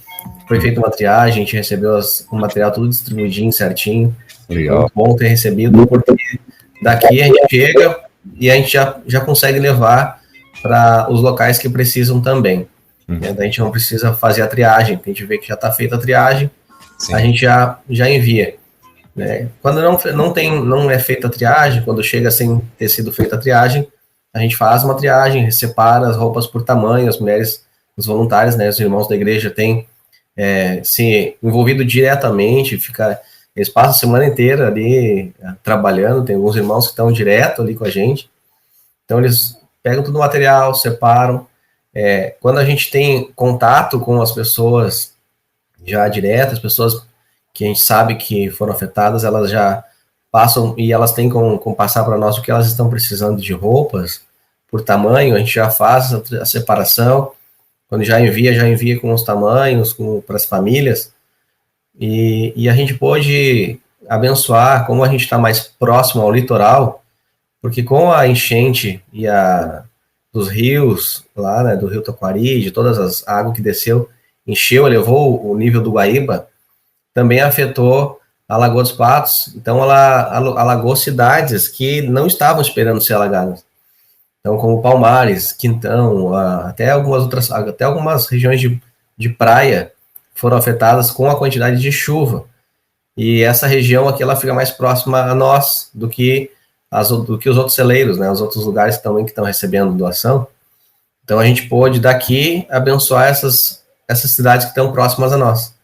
foi feita uma triagem, a gente recebeu o material tudo distribuidinho, certinho. Legal. Muito bom ter recebido, porque daqui a gente chega e a gente já consegue levar para os locais que precisam também. Né? A gente não precisa fazer a triagem, a gente vê que já está feita a triagem, sim, a gente já envia. Né? Quando não é feita a triagem, quando chega sem ter sido feita a triagem, a gente faz uma triagem, separa as roupas por tamanho, as mulheres, os voluntários, né, os irmãos da igreja têm se envolvido diretamente, eles passam a semana inteira ali trabalhando, tem alguns irmãos que estão direto ali com a gente, então eles pegam todo o material, separam. Quando a gente tem contato com as pessoas já direto, as pessoas que a gente sabe que foram afetadas, elas já passam e elas têm como passar para nós o que elas estão precisando de roupas, por tamanho, a gente já faz a separação, quando já envia com os tamanhos, para as famílias, e a gente pode abençoar, como a gente está mais próximo ao litoral, porque com a enchente e dos rios, lá, né, do Rio Taquari, de todas as águas que desceu, encheu, elevou o nível do Guaíba, também afetou a Lagoa dos Patos, então ela alagou cidades que não estavam esperando ser alagadas. Então, como Palmares, Quintão, até algumas regiões de praia foram afetadas com a quantidade de chuva. E essa região aqui, ela fica mais próxima a nós do que os outros celeiros, né, os outros lugares também que estão recebendo doação. Então, a gente pôde daqui abençoar essas cidades que estão próximas a nós.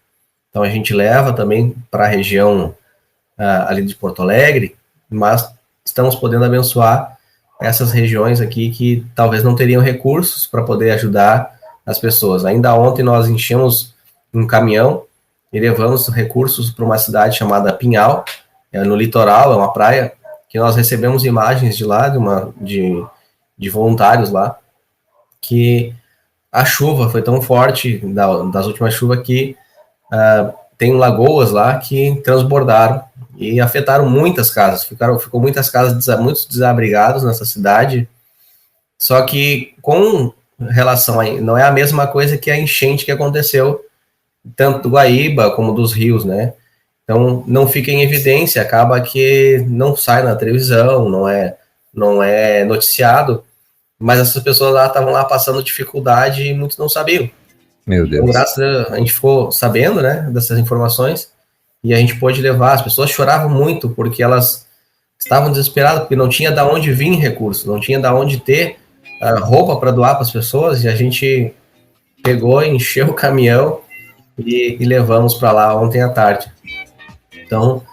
Então, a gente leva também para a região ali de Porto Alegre, mas estamos podendo abençoar essas regiões aqui que talvez não teriam recursos para poder ajudar as pessoas. Ainda ontem nós enchemos um caminhão e levamos recursos para uma cidade chamada Pinhal, no litoral, é uma praia, que nós recebemos imagens de lá, de voluntários lá, que a chuva foi tão forte, das últimas chuvas, que tem lagoas lá que transbordaram e afetaram muitas casas, ficou muitas casas, muitos desabrigados nessa cidade, só que com relação não é a mesma coisa que a enchente que aconteceu, tanto do Guaíba como dos rios, né? Então, não fica em evidência, acaba que não sai na televisão, não é noticiado, mas essas pessoas lá estavam lá passando dificuldade e muitos não sabiam. Meu Deus. Então, graças a gente ficou sabendo, né, dessas informações, e a gente pôde levar. As pessoas choravam muito, porque elas estavam desesperadas, porque não tinha de onde vir recurso, não tinha de onde ter roupa para doar para as pessoas, e a gente pegou, encheu o caminhão e levamos para lá ontem à tarde. Então,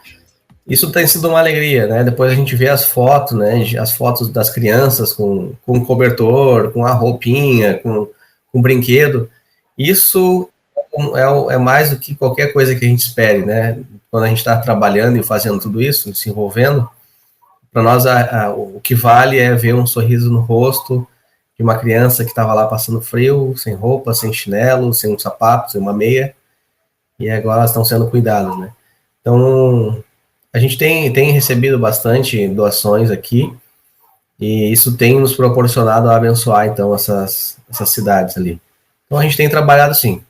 isso tem sido uma alegria, né? Depois a gente vê as fotos, né? As fotos das crianças com cobertor, com a roupinha, com brinquedo. Isso é mais do que qualquer coisa que a gente espere, né? Quando a gente está trabalhando e fazendo tudo isso, se envolvendo, para nós o que vale é ver um sorriso no rosto de uma criança que estava lá passando frio, sem roupa, sem chinelo, sem um sapato, sem uma meia, e agora elas estão sendo cuidadas, né? Então, a gente tem recebido bastante doações aqui, e isso tem nos proporcionado a abençoar, então, essas cidades ali. Então, a gente tem trabalhado, sim,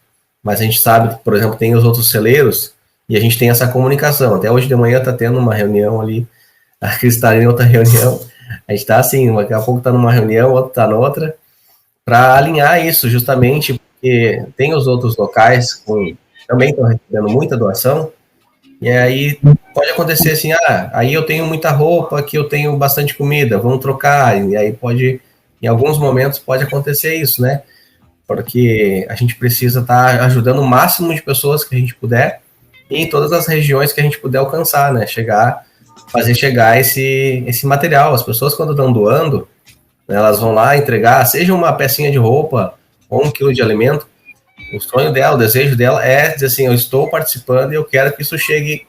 mas a gente sabe, por exemplo, tem os outros celeiros, e a gente tem essa comunicação. Até hoje de manhã está tendo uma reunião ali A Cris está em outra reunião. A gente está assim, daqui a pouco está numa reunião, outro está noutra, para alinhar isso, justamente porque tem os outros locais que também estão recebendo muita doação, e aí pode acontecer assim, aí eu tenho muita roupa, aqui eu tenho bastante comida, vamos trocar, e aí pode, em alguns momentos pode acontecer isso, né? Porque a gente precisa estar ajudando o máximo de pessoas que a gente puder, e em todas as regiões que a gente puder alcançar, né? Fazer chegar esse material. As pessoas, quando estão doando, né, elas vão lá entregar, seja uma pecinha de roupa ou 1 quilo de alimento. O sonho dela, o desejo dela é dizer assim, eu estou participando e eu quero que isso chegue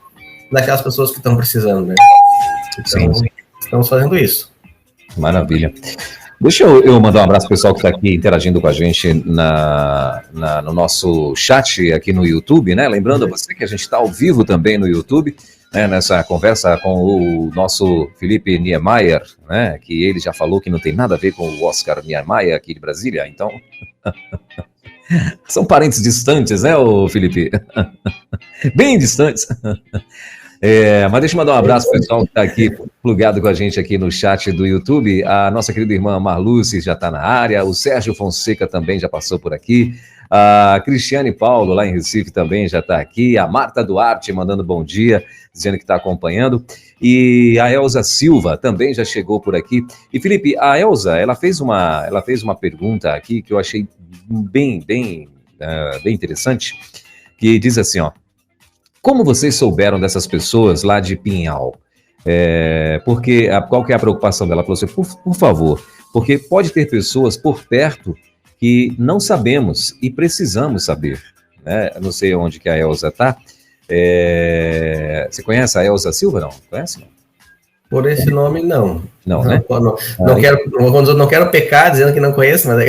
naquelas pessoas que estão precisando, né? Então, sim. Estamos fazendo isso. Maravilha. Deixa eu mandar um abraço pro pessoal que está aqui interagindo com a gente no nosso chat aqui no YouTube, né? Lembrando a você que a gente está ao vivo também no YouTube, né? Nessa conversa com o nosso Felipe Niemeyer, né? Que ele já falou que não tem nada a ver com o Oscar Niemeyer aqui de Brasília, então... São parentes distantes, né, ô Felipe? Bem distantes. Mas deixa eu mandar um abraço pro pessoal que está aqui plugado com a gente aqui no chat do YouTube. A nossa querida irmã Marluce já está na área, o Sérgio Fonseca também já passou por aqui, a Cristiane Paulo, lá em Recife, também já está aqui, a Marta Duarte mandando bom dia, dizendo que está acompanhando, e a Elza Silva também já chegou por aqui. E Felipe, a Elza, ela fez uma pergunta aqui que eu achei bem interessante, que diz assim, ó: como vocês souberam dessas pessoas lá de Pinhal? Porque qual que é a preocupação dela? Ela falou assim, por favor, porque pode ter pessoas por perto que não sabemos e precisamos saber, né? Eu não sei onde que a Elza está. Você conhece a Elza Silva, não? Conhece, não? Por esse nome, não. Não, né? Não quero pecar dizendo que não conheço, mas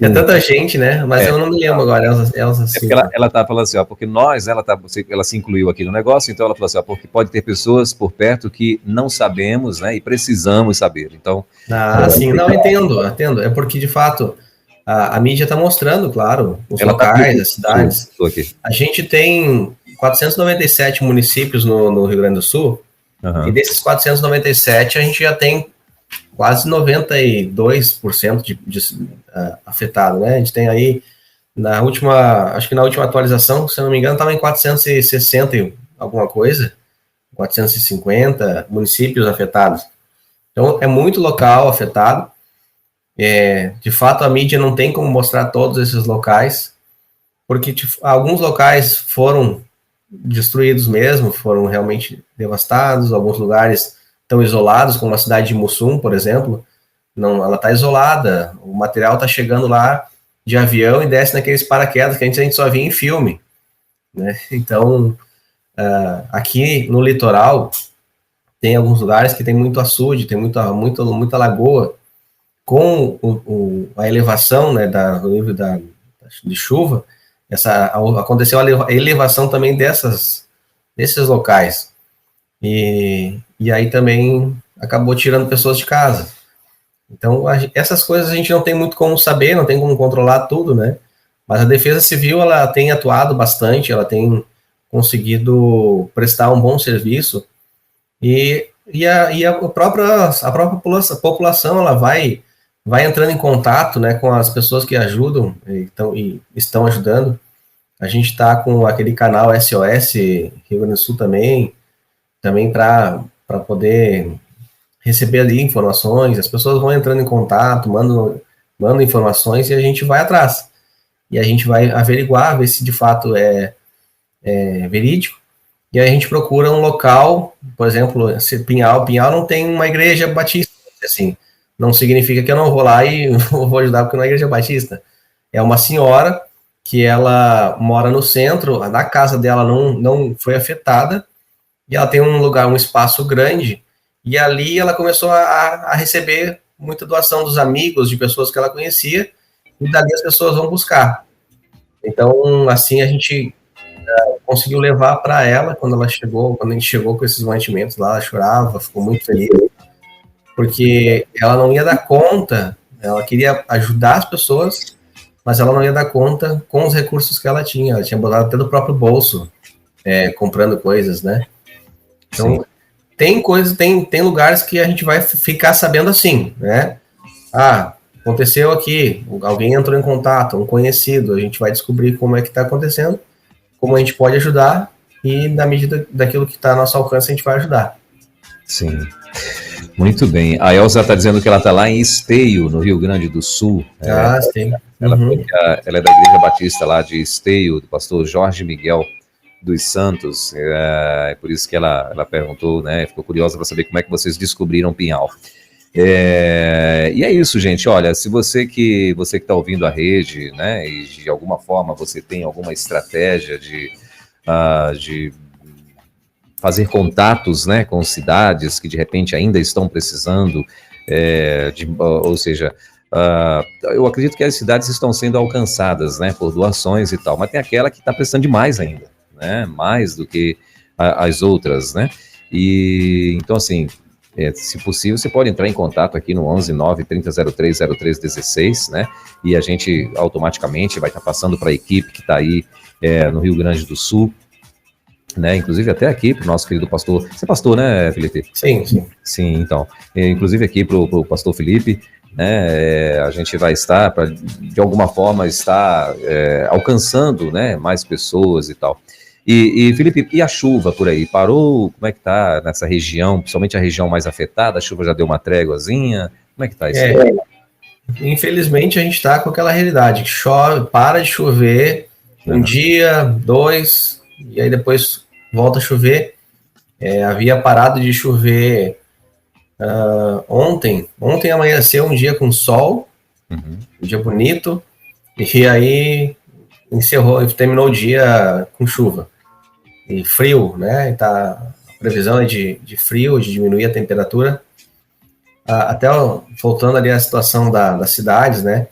é tanta gente, né? Mas eu não me lembro agora, Elza Silva. Porque ela tá falando assim, ó, porque ela se incluiu aqui no negócio, então ela falou assim, ó, porque pode ter pessoas por perto que não sabemos, né? E precisamos saber, então... sim, não, entendo. É porque, de fato, a mídia está mostrando, claro, os locais, as cidades. A gente tem 497 municípios no Rio Grande do Sul. Uhum. E desses 497, a gente já tem quase 92% de afetado, né? A gente tem aí, acho que na última atualização, se eu não me engano, estava em 460 e alguma coisa, 450 municípios afetados. Então, é muito local afetado. De fato, a mídia não tem como mostrar todos esses locais, porque alguns locais foram destruídos mesmo, foram realmente devastados, alguns lugares estão isolados, como a cidade de Mussum, por exemplo, ela está isolada, o material está chegando lá de avião e desce naqueles paraquedas que a gente só via em filme, né? Então, aqui no litoral, tem alguns lugares que tem muito açude, tem muita lagoa, com a elevação, né, do nível de chuva, aconteceu a elevação também desses locais, e aí também acabou tirando pessoas de casa. Então, essas coisas a gente não tem muito como saber, não tem como controlar tudo, né? Mas a Defesa Civil, ela tem atuado bastante, ela tem conseguido prestar um bom serviço, e a própria população, ela vai entrando em contato, né, com as pessoas que ajudam e estão ajudando. A gente está com aquele canal SOS Rio Grande do Sul também para poder receber ali informações. As pessoas vão entrando em contato, mandam informações e a gente vai atrás. E a gente vai averiguar, ver se de fato é verídico. E aí a gente procura um local, por exemplo, Pinhal não tem uma igreja batista, assim. Não significa que eu não vou lá e vou ajudar porque não é igreja batista. É uma senhora que ela mora no centro, a casa dela não foi afetada, e ela tem um espaço grande, e ali ela começou a receber muita doação dos amigos, de pessoas que ela conhecia, e dali as pessoas vão buscar. Então, assim, a gente conseguiu levar para ela, quando a gente chegou com esses mantimentos lá, ela chorava, ficou muito feliz, porque ela não ia dar conta, ela queria ajudar as pessoas, mas ela não ia dar conta com os recursos que ela tinha botado até do próprio bolso, comprando coisas, né? Então, tem coisas, tem lugares que a gente vai ficar sabendo assim, né? Ah, aconteceu aqui, alguém entrou em contato, um conhecido, a gente vai descobrir como é que está acontecendo, como a gente pode ajudar, e na medida daquilo que está ao nosso alcance, a gente vai ajudar. Sim. Muito bem. A Elza está dizendo que ela está lá em Esteio, no Rio Grande do Sul. Sim. Ela é da Igreja Batista lá de Esteio, do pastor Jorge Miguel dos Santos. É por isso que ela perguntou, né? Ficou curiosa para saber como é que vocês descobriram Pinhal. E é isso, gente. Olha, se você que está ouvindo a rede, né, e de alguma forma você tem alguma estratégia de fazer contatos, né, com cidades que de repente ainda estão precisando, ou seja, eu acredito que as cidades estão sendo alcançadas, né, por doações e tal, mas tem aquela que está precisando de mais ainda, né, mais do que as outras, né, e então assim, se possível, você pode entrar em contato aqui no 11 9 3003 0316, né? E a gente automaticamente vai estar passando para a equipe que está aí no Rio Grande do Sul, né? Inclusive até aqui para o nosso querido pastor. Você é pastor, né, Felipe? Sim. Sim, então. Inclusive aqui para o pastor Felipe, né? A gente vai estar, de alguma forma, estar alcançando, né, mais pessoas e tal. E Felipe, e a chuva por aí? Parou? Como é que tá nessa região, principalmente a região mais afetada? A chuva já deu uma tréguazinha? Como é que tá isso aí? Infelizmente a gente está com aquela realidade, que chove, para de chover, um dia, 2, e aí depois volta a chover. Havia parado de chover ontem amanheceu um dia com sol, um dia bonito, e aí terminou o dia com chuva e frio, né? A previsão é de frio, de diminuir a temperatura. Até voltando ali à situação das cidades, né?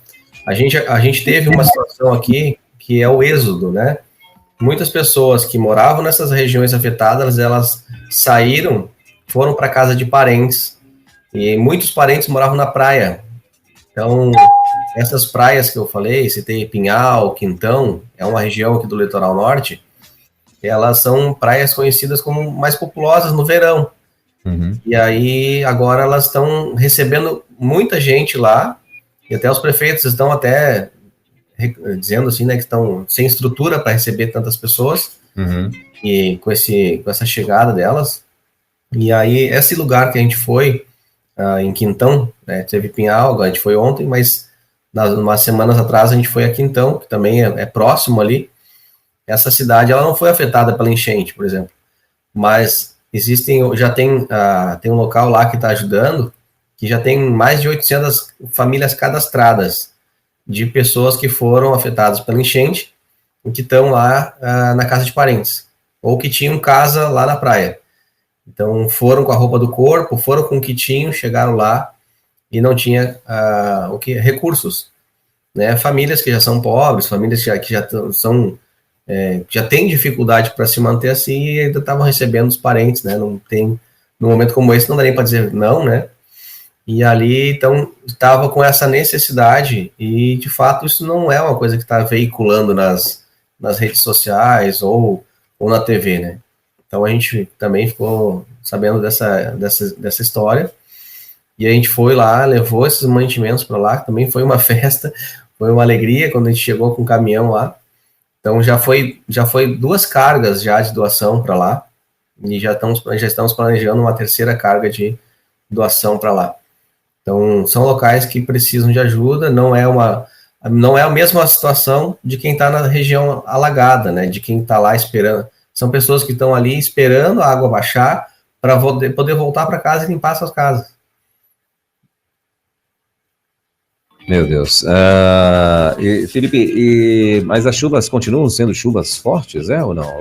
A gente teve uma situação aqui que é o êxodo, né? Muitas pessoas que moravam nessas regiões afetadas, elas saíram, foram para casa de parentes, e muitos parentes moravam na praia. Então, essas praias que eu falei, citei Pinhal, Quintão, é uma região aqui do litoral norte, elas são praias conhecidas como mais populosas no verão. E aí, agora elas estão recebendo muita gente lá, e até os prefeitos estão até dizendo assim, né, que estão sem estrutura para receber tantas pessoas, e com essa chegada delas. E aí, esse lugar que a gente foi, em Quintão, né, teve Pinhal, a gente foi ontem, mas umas semanas atrás a gente foi a Quintão, que também é próximo ali. Essa cidade ela não foi afetada pela enchente, por exemplo, mas tem um local lá que está ajudando, que já tem mais de 800 famílias cadastradas de pessoas que foram afetadas pela enchente e que estão lá na casa de parentes, ou que tinham casa lá na praia. Então foram com a roupa do corpo, foram com o que tinham, chegaram lá e não tinha recursos, né? Famílias que já são pobres, famílias que já têm dificuldade para se manter assim e ainda estavam recebendo os parentes, né? Não tem, num momento como esse não dá nem para dizer não, né? E ali, então, estava com essa necessidade e, de fato, isso não é uma coisa que está veiculando nas redes sociais ou na TV, né? Então, a gente também ficou sabendo dessa história e a gente foi lá, levou esses mantimentos para lá, também foi uma festa, foi uma alegria quando a gente chegou com o caminhão lá. Então, já foi 2 cargas já de doação para lá e já estamos planejando uma 3ª carga de doação para lá. Então, são locais que precisam de ajuda, não é a mesma situação de quem está na região alagada, né? De quem está lá esperando. São pessoas que estão ali esperando a água baixar para poder voltar para casa e limpar suas casas. Meu Deus. Felipe, mas as chuvas continuam sendo chuvas fortes, ou não?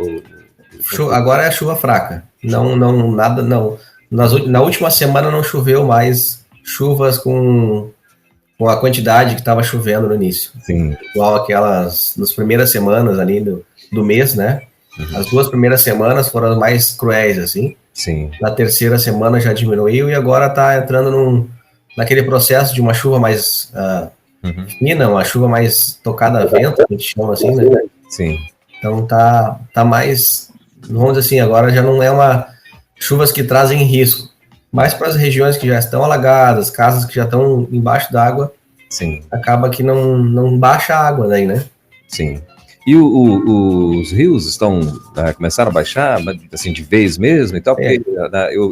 Agora é a chuva fraca. Na última semana não choveu mais chuvas com a quantidade que estava chovendo no início. Sim. Igual aquelas nas primeiras semanas ali do mês, né? As 2 primeiras semanas foram as mais cruéis, assim. Sim. Na 3ª semana já diminuiu e agora está entrando naquele processo de uma chuva mais fina, uma chuva mais tocada a vento, que a gente chama assim, né? Sim. Então tá mais, vamos dizer assim, agora já não é chuvas que trazem risco. Mas para as regiões que já estão alagadas, casas que já estão embaixo d'água, Sim. acaba que não baixa a água daí, né? Sim. E os rios começaram a baixar, assim, de vez mesmo e tal? Porque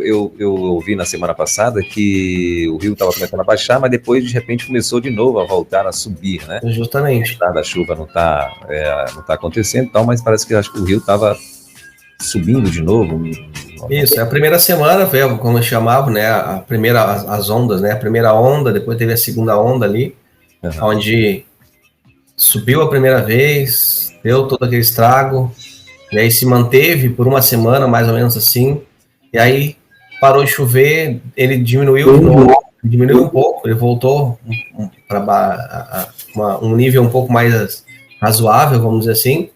eu ouvi na semana passada que o rio estava começando a baixar, mas depois, de repente, começou de novo a voltar a subir, né? Justamente. A chuva não tá acontecendo e tal, mas parece que acho que o rio estava subindo de novo. Isso, a primeira semana foi, como eu chamava, né? As ondas, né? A primeira onda, depois teve a segunda onda ali, onde subiu a primeira vez, deu todo aquele estrago, e aí se manteve por uma semana, mais ou menos assim, e aí parou de chover, ele diminuiu de novo, diminuiu um pouco, ele voltou para um nível um pouco mais razoável, vamos dizer assim,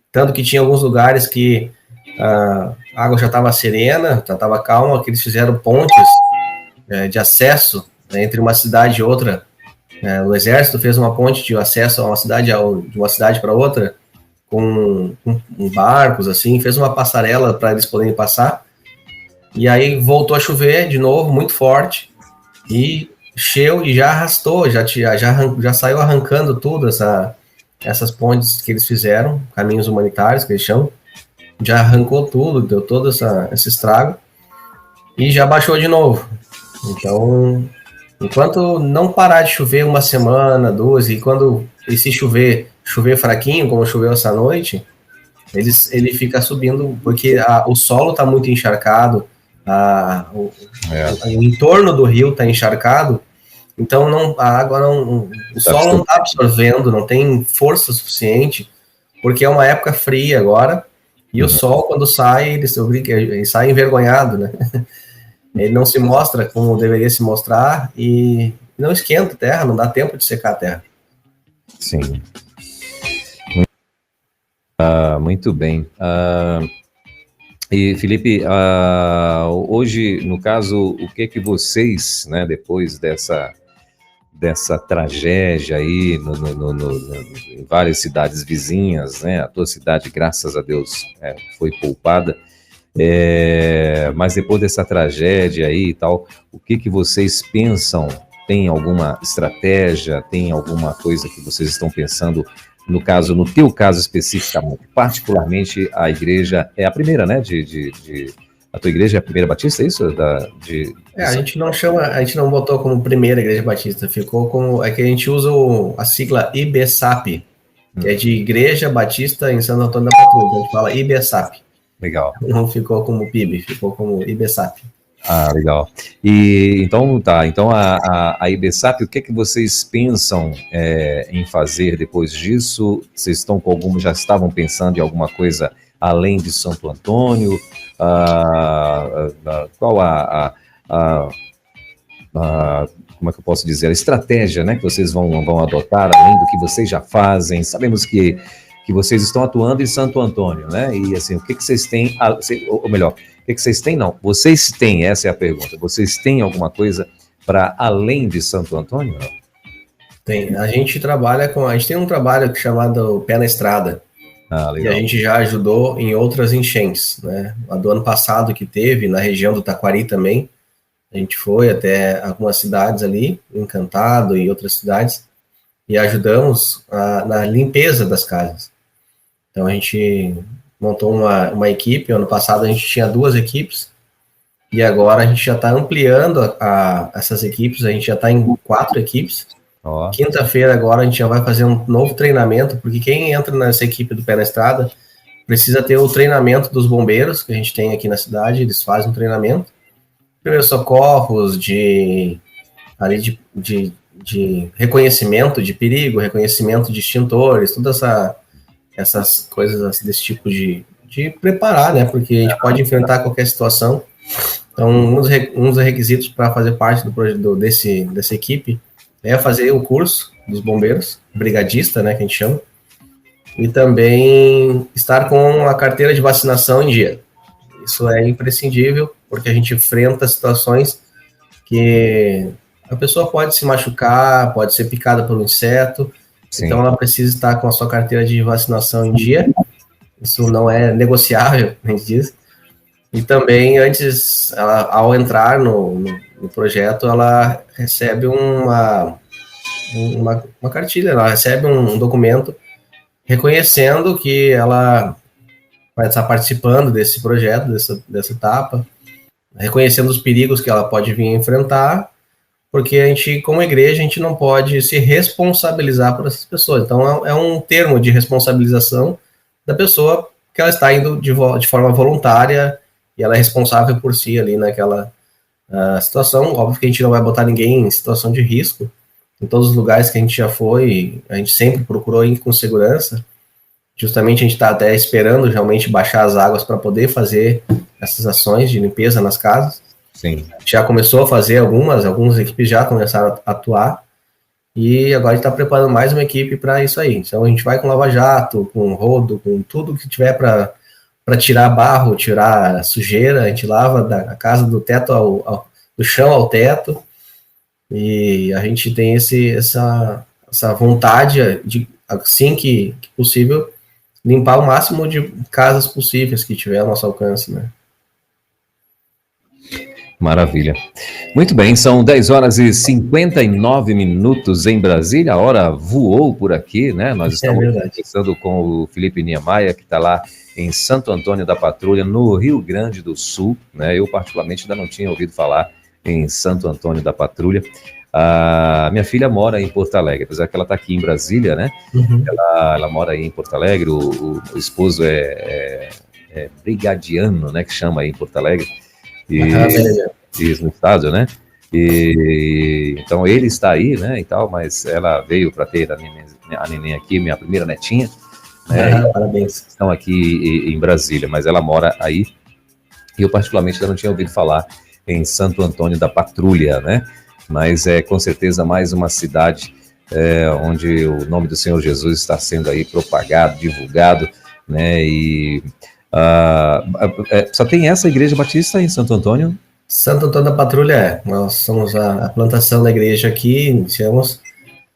tanto que tinha alguns lugares que a água já estava serena, já estava calma, que eles fizeram pontes de acesso, né, entre uma cidade e outra. O exército fez uma ponte de acesso a uma cidade, de uma cidade para outra, com barcos, assim, fez uma passarela para eles poderem passar. E aí voltou a chover de novo, muito forte, e encheu e já arrastou, já saiu arrancando tudo, essas pontes que eles fizeram, caminhos humanitários que eles chamam, já arrancou tudo, deu todo esse estrago, e já baixou de novo. Então, enquanto não parar de chover uma semana, duas, e se chover fraquinho, como choveu essa noite, ele fica subindo, porque o solo está muito encharcado, o entorno do rio está encharcado, então a água o solo não está absorvendo, não tem força suficiente, porque é uma época fria agora, e o sol, quando sai, ele sai envergonhado, né? Ele não se mostra como deveria se mostrar e não esquenta a terra, não dá tempo de secar a terra. Sim. Muito bem. E, Felipe, hoje, no caso, o que vocês, né, depois dessa tragédia aí em várias cidades vizinhas, né, a tua cidade, graças a Deus, foi poupada, mas depois dessa tragédia aí e tal, o que vocês pensam? Tem alguma estratégia, tem alguma coisa que vocês estão pensando, no teu caso especificamente, particularmente a igreja, é a primeira, né, a tua igreja é a primeira batista, é isso? A gente não botou como primeira igreja batista, ficou como, que a gente usa a sigla IBSAP, que é de Igreja Batista em Santo Antônio da Patrulha, a gente fala IBSAP. Legal. Não ficou como PIB, ficou como IBSAP. Legal. E então a IBSAP, o que vocês pensam em fazer depois disso? Vocês estão já estavam pensando em alguma coisa além de Santo Antônio? Qual como é que eu posso dizer, a estratégia, né, que vocês vão adotar, além do que vocês já fazem? Sabemos que vocês estão atuando em Santo Antônio, né? E assim, o que vocês têm, ou melhor, o que vocês têm? Não, vocês têm, essa é a pergunta. Vocês têm alguma coisa para além de Santo Antônio? Não? Tem. A gente tem um trabalho chamado Pé na Estrada. E a gente já ajudou em outras enchentes, né? A do ano passado que teve, na região do Taquari também, a gente foi até algumas cidades ali, Encantado e outras cidades, e ajudamos na limpeza das casas. Então a gente montou uma equipe, ano passado a gente tinha 2 equipes, e agora a gente já está ampliando essas equipes, a gente já está em 4 equipes. Quinta-feira agora a gente já vai fazer um novo treinamento, porque quem entra nessa equipe do Pé na Estrada precisa ter o treinamento dos bombeiros, que a gente tem aqui na cidade, eles fazem um treinamento, primeiros socorros, de reconhecimento de perigo, reconhecimento de extintores, todas essas coisas desse tipo de preparar, né? Porque a gente pode enfrentar qualquer situação. Então, um dos requisitos para fazer parte dessa equipe é fazer o curso dos bombeiros, brigadista, né, que a gente chama, e também estar com a carteira de vacinação em dia. Isso é imprescindível, porque a gente enfrenta situações que a pessoa pode se machucar, pode ser picada por um inseto. Sim. Então ela precisa estar com a sua carteira de vacinação em dia. Isso não é negociável, a gente diz. E também, antes, ao entrar no projeto, ela recebe uma cartilha, ela recebe um documento reconhecendo que ela vai estar participando desse projeto, dessa etapa, reconhecendo os perigos que ela pode vir a enfrentar, porque a gente, como igreja, a gente não pode se responsabilizar por essas pessoas. Então, é um termo de responsabilização da pessoa que ela está indo de forma voluntária e ela é responsável por si ali naquela situação. Óbvio que a gente não vai botar ninguém em situação de risco. Em todos os lugares que a gente já foi, a gente sempre procurou ir com segurança. Justamente a gente está até esperando realmente baixar as águas para poder fazer essas ações de limpeza nas casas. Sim. Já começou a fazer algumas equipes já começaram a atuar, e agora a gente está preparando mais uma equipe para isso aí. Então a gente vai com lava-jato, com rodo, com tudo que tiver para tirar barro, tirar sujeira. A gente lava da casa do teto do chão ao teto, e a gente tem essa vontade de, assim que possível, limpar o máximo de casas possíveis que tiver ao nosso alcance, né? Maravilha. Muito bem, são 10 horas e 59 minutos em Brasília, a hora voou por aqui, né? Nós estamos conversando com o Felipe Niemeyer, que está lá em Santo Antônio da Patrulha, no Rio Grande do Sul, né? Eu, particularmente, ainda não tinha ouvido falar em Santo Antônio da Patrulha. A minha filha mora em Porto Alegre, apesar que ela está aqui em Brasília, né? Uhum. Ela mora aí em Porto Alegre, o esposo é brigadiano, né? Que chama aí em Porto Alegre. Isso, no estado, né? Então ele está aí, né? E tal, mas ela veio para ter a neném aqui, minha primeira netinha, né? Parabéns. Estão aqui em Brasília, mas ela mora aí. E eu, particularmente, ainda não tinha ouvido falar em Santo Antônio da Patrulha, né? Mas é com certeza mais uma cidade onde o nome do Senhor Jesus está sendo aí propagado, divulgado, né? E só tem essa igreja batista em Santo Antônio? Santo Antônio da Patrulha nós somos a plantação da igreja aqui. Iniciamos,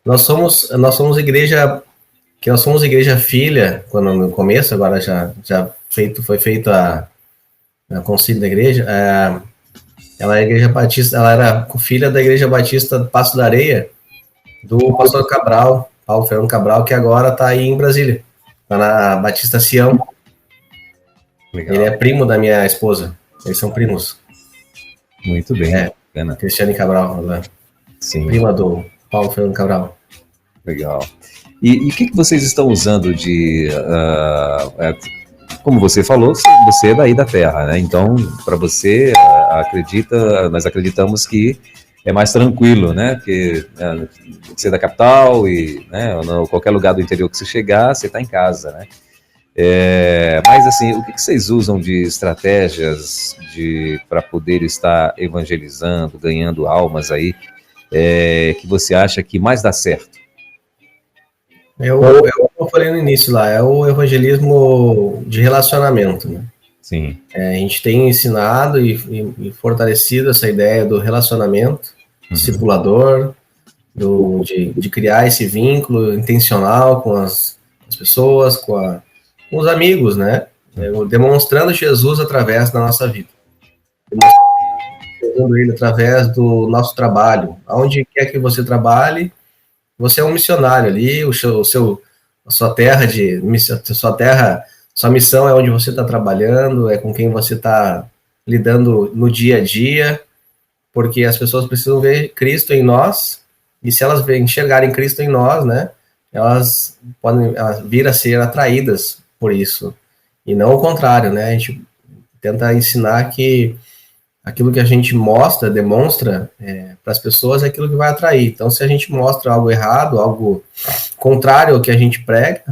nós somos igreja filha quando no começo, agora foi feito a concílio da igreja. Ela é igreja batista, ela era filha da igreja batista Passo da Areia, do pastor Cabral, Paulo Fernando Cabral, que agora está aí em Brasília, está na Batista Sião. Legal. Ele é primo da minha esposa. Eles são primos. Muito bem. Cristiane Cabral, né? Sim. Prima do Paulo Fernando Cabral. Legal. E o que vocês estão usando de... como você falou, você é daí da terra, né? Então, para você, nós acreditamos que é mais tranquilo, né? Porque você é da capital e, né, qualquer lugar do interior que você chegar, você está em casa, né? Mas assim, o que vocês usam de estratégias para poder estar evangelizando, ganhando almas aí, que você acha que mais dá certo? Eu falei no início lá, é o evangelismo de relacionamento, né? Sim. A gente tem ensinado e fortalecido essa ideia do relacionamento, discipulador, de criar esse vínculo intencional com as pessoas, com os amigos, né? Demonstrando Jesus através da nossa vida. Demonstrando ele através do nosso trabalho. Aonde quer que você trabalhe, você é um missionário ali, sua missão é onde você está trabalhando, é com quem você está lidando no dia a dia, porque as pessoas precisam ver Cristo em nós, e se elas enxergarem Cristo em nós, né, elas podem vir a ser atraídas por isso, e não o contrário, né? A gente tenta ensinar que aquilo que a gente demonstra para as pessoas é aquilo que vai atrair. Então, se a gente mostra algo errado, algo contrário ao que a gente prega,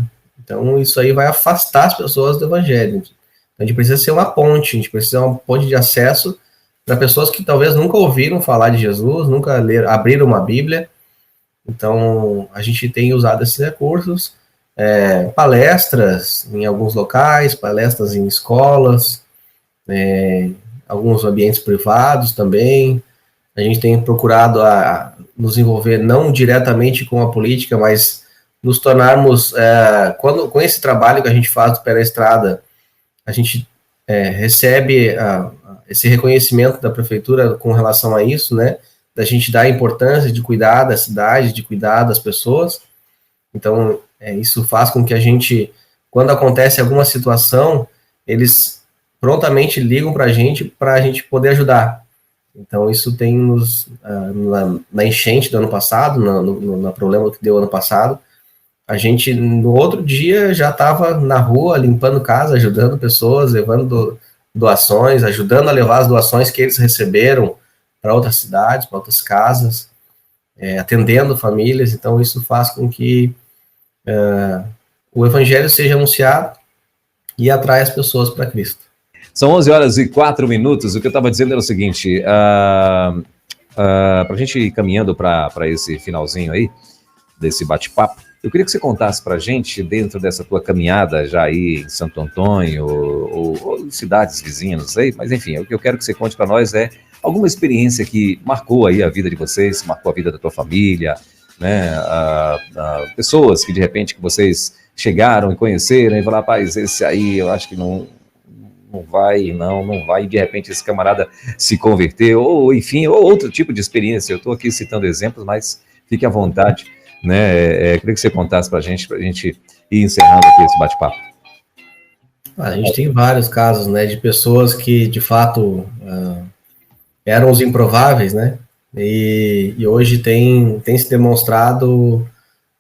então isso aí vai afastar as pessoas do evangelho. Então, a gente precisa ser uma ponte, a gente precisa ser uma ponte de acesso para pessoas que talvez nunca ouviram falar de Jesus, nunca abriram uma Bíblia. Então, a gente tem usado esses recursos, palestras em alguns locais, palestras em escolas, alguns ambientes privados também. A gente tem procurado nos envolver não diretamente com a política, mas nos tornarmos, com esse trabalho que a gente faz do Pé na Estrada, a gente recebe esse reconhecimento da prefeitura com relação a isso, né, da gente dar a importância de cuidar da cidade, de cuidar das pessoas. Então, isso faz com que a gente, quando acontece alguma situação, eles prontamente ligam para a gente poder ajudar. Então, isso tem na enchente do ano passado, no problema que deu ano passado, a gente, no outro dia, já estava na rua, limpando casa, ajudando pessoas, levando doações, ajudando a levar as doações que eles receberam para outras cidades, para outras casas, atendendo famílias. Então, isso faz com que o evangelho seja anunciado e atrai as pessoas para Cristo. São 11h04. O que eu estava dizendo era o seguinte, para a gente ir caminhando para esse finalzinho aí, desse bate-papo, eu queria que você contasse para a gente, dentro dessa tua caminhada já aí em Santo Antônio, ou cidades vizinhas, não sei, mas enfim, o que eu quero que você conte para nós é alguma experiência que marcou aí a vida de vocês, marcou a vida da tua família, né, pessoas que de repente que vocês chegaram e conheceram e falaram, rapaz, esse aí eu acho que não vai, e de repente esse camarada se converteu, ou enfim, ou outro tipo de experiência. Eu estou aqui citando exemplos, mas fique à vontade, né? Queria que você contasse para a gente ir encerrando aqui esse bate-papo. A gente tem vários casos, né, de pessoas que de fato eram os improváveis, né? E hoje tem se demonstrado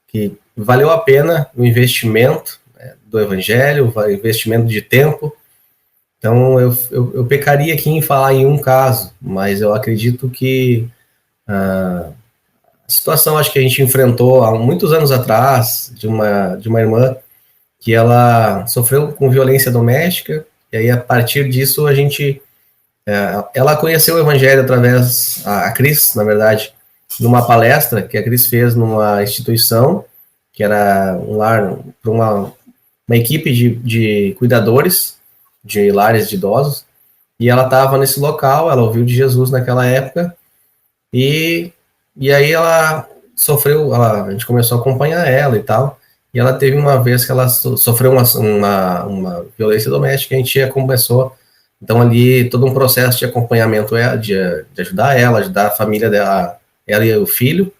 que valeu a pena o investimento, né, do evangelho, o investimento de tempo. Então, eu pecaria aqui em falar em um caso, mas eu acredito que a situação, acho que a gente enfrentou há muitos anos atrás, de uma irmã que ela sofreu com violência doméstica, e aí a partir disso ela conheceu o evangelho através, a Cris, na verdade, numa palestra que a Cris fez numa instituição, que era um lar para uma equipe de cuidadores de lares de idosos, e ela estava nesse local, ela ouviu de Jesus naquela época, e aí ela sofreu, a gente começou a acompanhar ela e tal, e ela teve uma vez que ela sofreu uma violência doméstica, a gente começou, então ali, todo um processo de acompanhamento, de ajudar ela, ajudar a família dela, ela e o filho,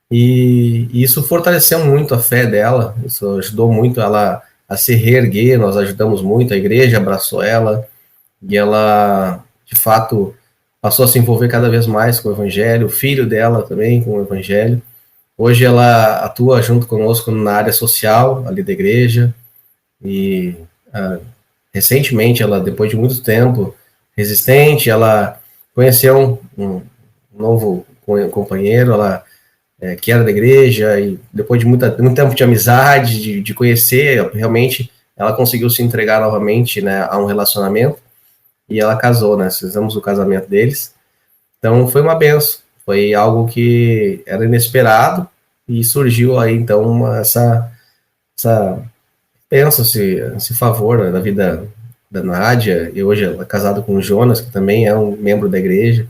e isso fortaleceu muito a fé dela, isso ajudou muito ela a se reerguer, nós ajudamos muito, a igreja abraçou ela, e ela, de fato, passou a se envolver cada vez mais com o evangelho, o filho dela também com o evangelho. Hoje ela atua junto conosco na área social, ali da igreja, e recentemente, ela, depois de muito tempo, resistente, ela conheceu um novo companheiro, ela que era da igreja, e depois de muito tempo de amizade, de conhecer, realmente ela conseguiu se entregar novamente, né, a um relacionamento, e ela casou, né, fizemos o casamento deles. Então foi uma benção, foi algo que era inesperado, e surgiu aí então essa benção, esse favor, né, da vida da Nádia, e hoje ela é casada com o Jonas, que também é um membro da igreja.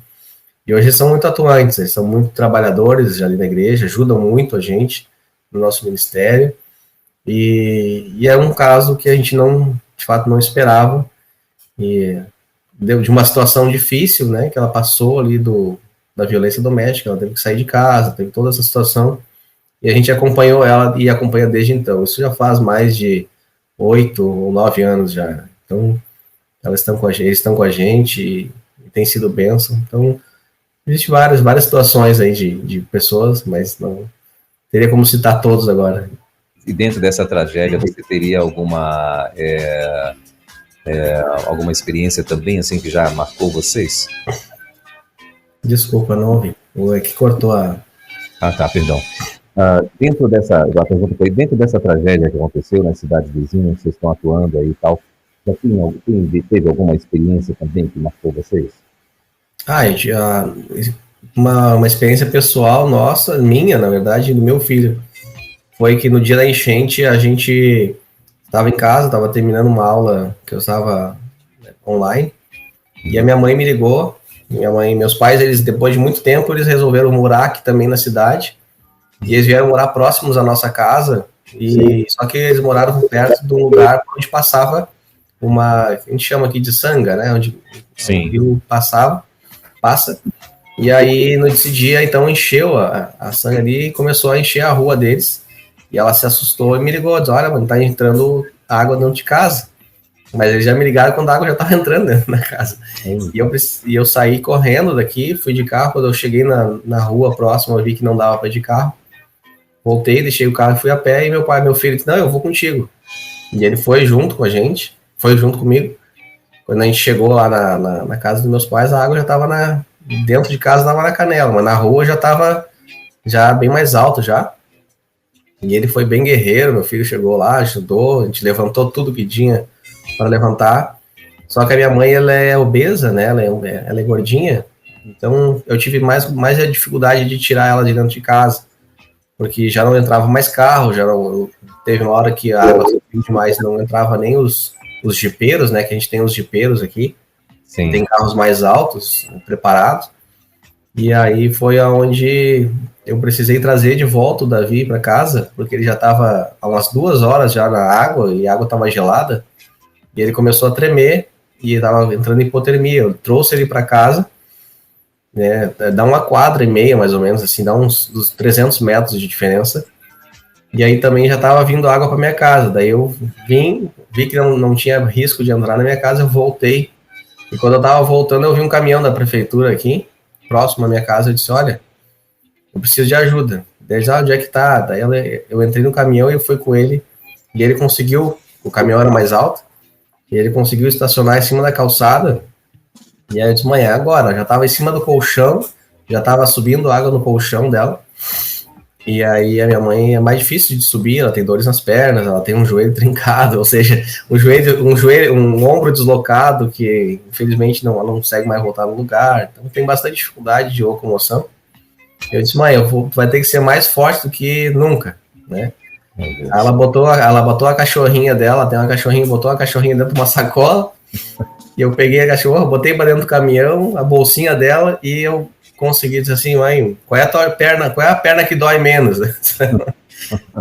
E hoje eles são muito atuantes, eles são muito trabalhadores ali na igreja, ajudam muito a gente no nosso ministério, e é um caso que a gente de fato não esperava, e deu de uma situação difícil, né, que ela passou ali da violência doméstica, ela teve que sair de casa, teve toda essa situação, e a gente acompanhou ela e acompanha desde então. Isso já faz mais de 8 ou 9 anos já. Então, eles estão com a gente e tem sido bênção. Então, existem várias situações aí de pessoas, mas não teria como citar todos agora. E dentro dessa tragédia, você teria alguma experiência também, assim, que já marcou vocês? Desculpa, não ouvi. O que cortou a... Tá, perdão. Dentro dessa tragédia que aconteceu nas cidades vizinhas, vocês estão atuando aí e tal, já teve alguma experiência também que marcou vocês? Uma experiência pessoal nossa, minha, na verdade, e do meu filho, foi que no dia da enchente a gente estava em casa, estava terminando uma aula que eu estava online, e a minha mãe me ligou. Meus pais, eles, depois de muito tempo, eles resolveram morar aqui também na cidade, e eles vieram morar próximos à nossa casa, só que eles moraram perto de um lugar onde passava a gente chama aqui de sanga, né? Onde Sim. o rio passa. E aí, nesse dia, então, encheu a sanga ali e começou a encher a rua deles. E ela se assustou e me ligou, disse, olha, mano, tá entrando água dentro de casa. Mas eles já me ligaram quando a água já tava entrando dentro da casa. E eu saí correndo daqui, fui de carro. Quando eu cheguei na rua próxima, eu vi que não dava para ir de carro. Voltei, deixei o carro e fui a pé. E meu filho disse, não, eu vou contigo. E ele foi junto com a gente, foi junto comigo. Quando a gente chegou lá na casa dos meus pais, a água já tava dentro de casa, tava na canela, mas na rua já tava bem mais alto já. E ele foi bem guerreiro, meu filho chegou lá, ajudou, a gente levantou tudo que tinha para levantar. Só que a minha mãe, ela é obesa, né? Ela é gordinha. Então eu tive mais a dificuldade de tirar ela de dentro de casa, porque já não entrava mais carro, teve uma hora que a água subiu demais, não entrava nem os jipeiros, né? Que a gente tem os jipeiros aqui. Sim. Tem carros mais altos, preparados. E aí foi aonde eu precisei trazer de volta o Davi para casa, porque ele já estava há umas 2 horas já na água, e a água estava gelada, e ele começou a tremer, e estava entrando em hipotermia. Eu trouxe ele para casa, né, dá 1,5 quadra mais ou menos, assim, dá uns 300 metros de diferença, e aí também já estava vindo água para minha casa. Daí eu vi que não tinha risco de entrar na minha casa, eu voltei. E quando eu tava voltando, eu vi um caminhão da prefeitura aqui, próximo à minha casa. Eu disse, olha, eu preciso de ajuda. Daí, onde é que tá? Daí eu entrei no caminhão e fui com ele. E ele conseguiu, o caminhão era mais alto, e ele conseguiu estacionar em cima da calçada. E aí eu disse, mãe, agora. Já tava em cima do colchão, já tava subindo água no colchão dela. E aí a minha mãe é mais difícil de subir, ela tem dores nas pernas, ela tem um joelho trincado, ou seja, um ombro deslocado que infelizmente ela não consegue mais voltar no lugar, então tem bastante dificuldade de locomoção. Eu disse, mãe, vai ter que ser mais forte do que nunca, né? Ela botou a cachorrinha dela, tem uma cachorrinha, botou a cachorrinha dentro de uma sacola, e eu peguei a cachorra, botei para dentro do caminhão, a bolsinha dela, e eu consegui dizer assim, mãe, qual é a perna que dói menos?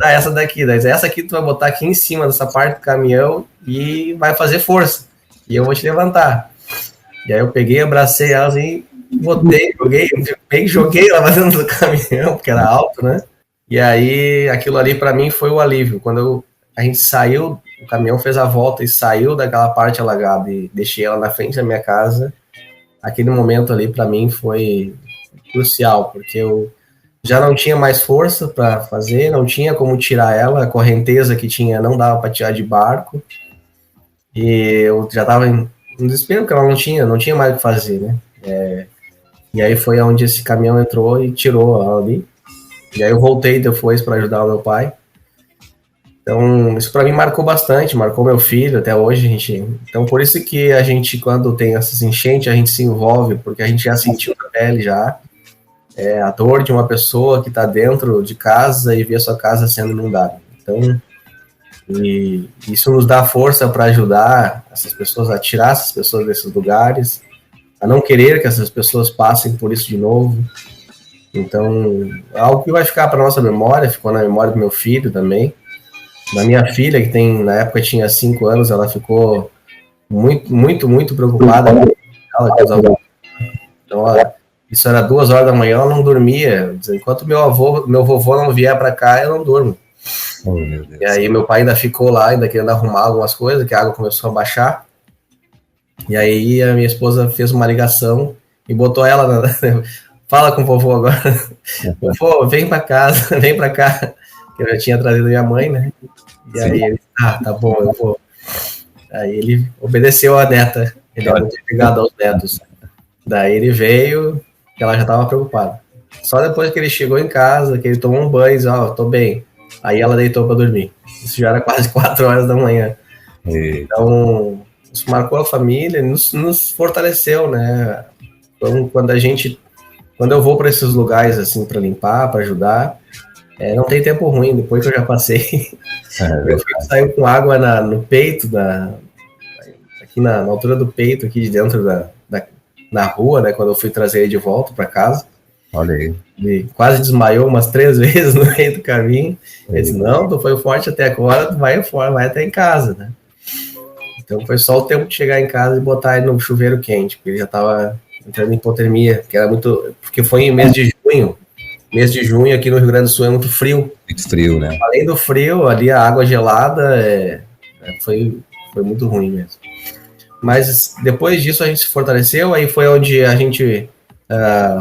Essa daqui, essa aqui tu vai botar aqui em cima dessa parte do caminhão e vai fazer força, e eu vou te levantar. E aí eu peguei, abracei ela assim, joguei ela dentro do caminhão, porque era alto, né? E aí aquilo ali para mim foi o alívio. Quando a gente saiu, o caminhão fez a volta e saiu daquela parte alagada e deixei ela na frente da minha casa, aquele momento ali para mim foi crucial, porque eu já não tinha mais força para fazer, não tinha como tirar ela, a correnteza que tinha não dava para tirar de barco, e eu já estava em desespero, porque ela não tinha mais o que fazer, né? E aí foi onde esse caminhão entrou e tirou ela ali, e aí eu voltei depois para ajudar o meu pai. Então, isso para mim marcou bastante, marcou meu filho até hoje, então por isso que a gente, quando tem essas enchentes, a gente se envolve, porque a gente já sentiu na pele já, a dor de uma pessoa que está dentro de casa e vê a sua casa sendo inundada. Então, e isso nos dá força para ajudar essas pessoas, a tirar essas pessoas desses lugares, a não querer que essas pessoas passem por isso de novo. Então, é algo que vai ficar para nossa memória, ficou na memória do meu filho também. Da minha filha, que na época tinha 5 anos, ela ficou muito, muito, muito preocupada. Então, isso era 2 horas da manhã, ela não dormia. Enquanto meu vovô não vier para cá, eu não durmo. Oh, meu Deus. E aí meu pai ainda ficou lá, ainda querendo arrumar algumas coisas, que a água começou a baixar. E aí a minha esposa fez uma ligação e botou ela fala com o vovô agora. Vovô, vem para casa, vem para cá. Que eu já tinha trazido minha mãe, né? E aí ele, tá bom, eu vou. Aí ele obedeceu a neta, ele era muito ligado aos netos. Daí ele veio, que ela já estava preocupada. Só depois que ele chegou em casa, que ele tomou um banho, tô bem. Aí ela deitou para dormir. Isso já era quase 4 horas da manhã. Então, isso marcou a família, nos fortaleceu, né? Então, quando eu vou para esses lugares assim para limpar, para ajudar, não tem tempo ruim. Depois que eu já passei, meu filho saiu com água no peito, aqui na altura do peito, aqui de dentro na rua, né? Quando eu fui trazer ele de volta para casa. Olha aí. Ele quase desmaiou umas 3 vezes no meio do caminho. Ele disse, não, tu foi forte até agora, tu vai até em casa, né? Então foi só o tempo de chegar em casa e botar ele no chuveiro quente, porque ele já estava entrando em hipotermia, que era muito... Porque foi em mês de junho. Mês de junho aqui no Rio Grande do Sul é muito frio. Muito frio, né? Além do frio, ali a água gelada foi muito ruim mesmo. Mas depois disso a gente se fortaleceu, aí foi onde a gente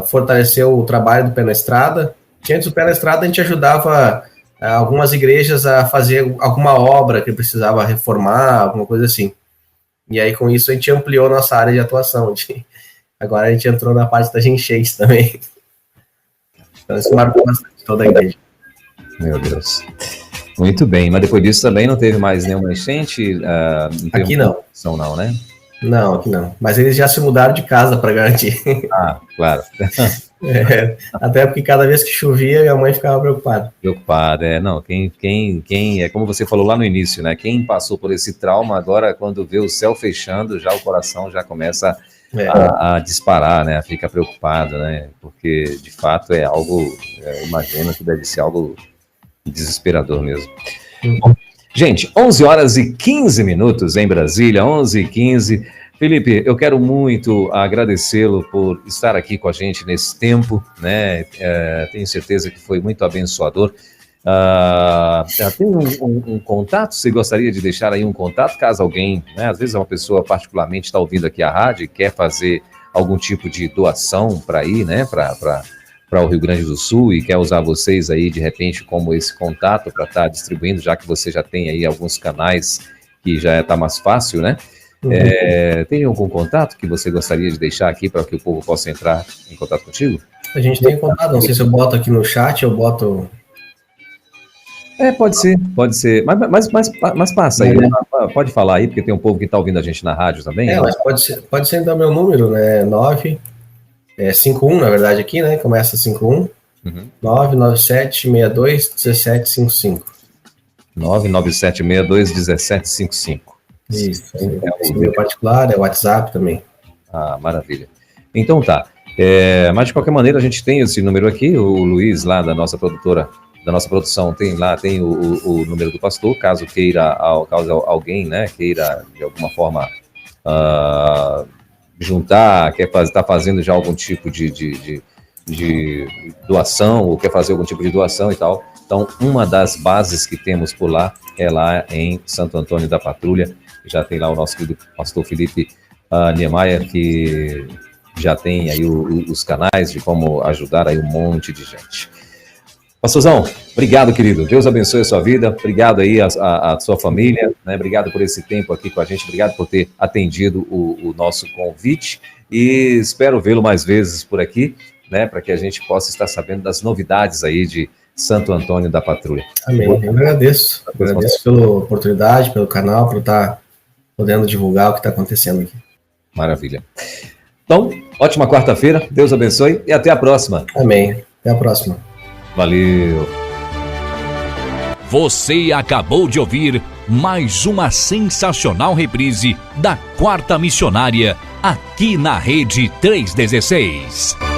fortaleceu o trabalho do Pé na Estrada. Antes do Pé na Estrada a gente ajudava algumas igrejas a fazer alguma obra que precisava reformar, alguma coisa assim. E aí com isso a gente ampliou nossa área de atuação. Agora a gente entrou na parte das enchentes também. Então isso marcou bastante toda a igreja. Meu Deus. Muito bem, mas depois disso também não teve mais nenhuma enchente? Aqui não. Não, né? Não, aqui não. Mas eles já se mudaram de casa para garantir. Ah, claro. Até porque cada vez que chovia, minha mãe ficava preocupada. Preocupada, não. Quem é como você falou lá no início, né? Quem passou por esse trauma, agora quando vê o céu fechando, já o coração já começa a disparar, né? Fica preocupado, né? Porque de fato é algo, imagino que deve ser algo desesperador mesmo. Bom, gente, 11h15 em Brasília, 11h15. Felipe, eu quero muito agradecê-lo por estar aqui com a gente nesse tempo, né? Tenho certeza que foi muito abençoador. Tem um contato? Você gostaria de deixar aí um contato, caso alguém, né? Às vezes uma pessoa particularmente está ouvindo aqui a rádio e quer fazer algum tipo de doação para ir, né? Para o Rio Grande do Sul e quer usar vocês aí, de repente, como esse contato para estar distribuindo, já que você já tem aí alguns canais que já está mais fácil, né? Tem algum contato que você gostaria de deixar aqui para que o povo possa entrar em contato contigo? A gente tem contato, não sei se eu boto aqui no chat ou boto... Pode ser. Mas passa aí, né? Pode falar aí, porque tem um povo que está ouvindo a gente na rádio também. Mas pode ser então meu número, né? 51, na verdade, aqui, né? Começa 51. 997-62-1755. 997-62-1755. Isso. O meu particular é o WhatsApp também. Ah, maravilha. Então tá. Mas de qualquer maneira, a gente tem esse número aqui, o Luiz, lá da nossa produtora, da nossa produção, tem o número do pastor, caso alguém, né, queira de alguma forma juntar, quer estar fazendo já algum tipo de doação, ou quer fazer algum tipo de doação e tal. Então, uma das bases que temos por lá é lá em Santo Antônio da Patrulha. Já tem lá o nosso querido pastor Felipe Niemeyer, que já tem aí os canais de como ajudar aí um monte de gente. Pastorzão, obrigado, querido. Deus abençoe a sua vida. Obrigado aí a sua família, né? Obrigado por esse tempo aqui com a gente. Obrigado por ter atendido o nosso convite. E espero vê-lo mais vezes por aqui, né? Para que a gente possa estar sabendo das novidades aí de Santo Antônio da Patrulha. Amém. Eu agradeço. Agradeço pela oportunidade, pelo canal, por estar podendo divulgar o que está acontecendo aqui. Maravilha. Então, ótima quarta-feira. Deus abençoe e até a próxima. Amém. Até a próxima. Valeu. Você acabou de ouvir mais uma sensacional reprise da Quarta Missionária aqui na Rede 316.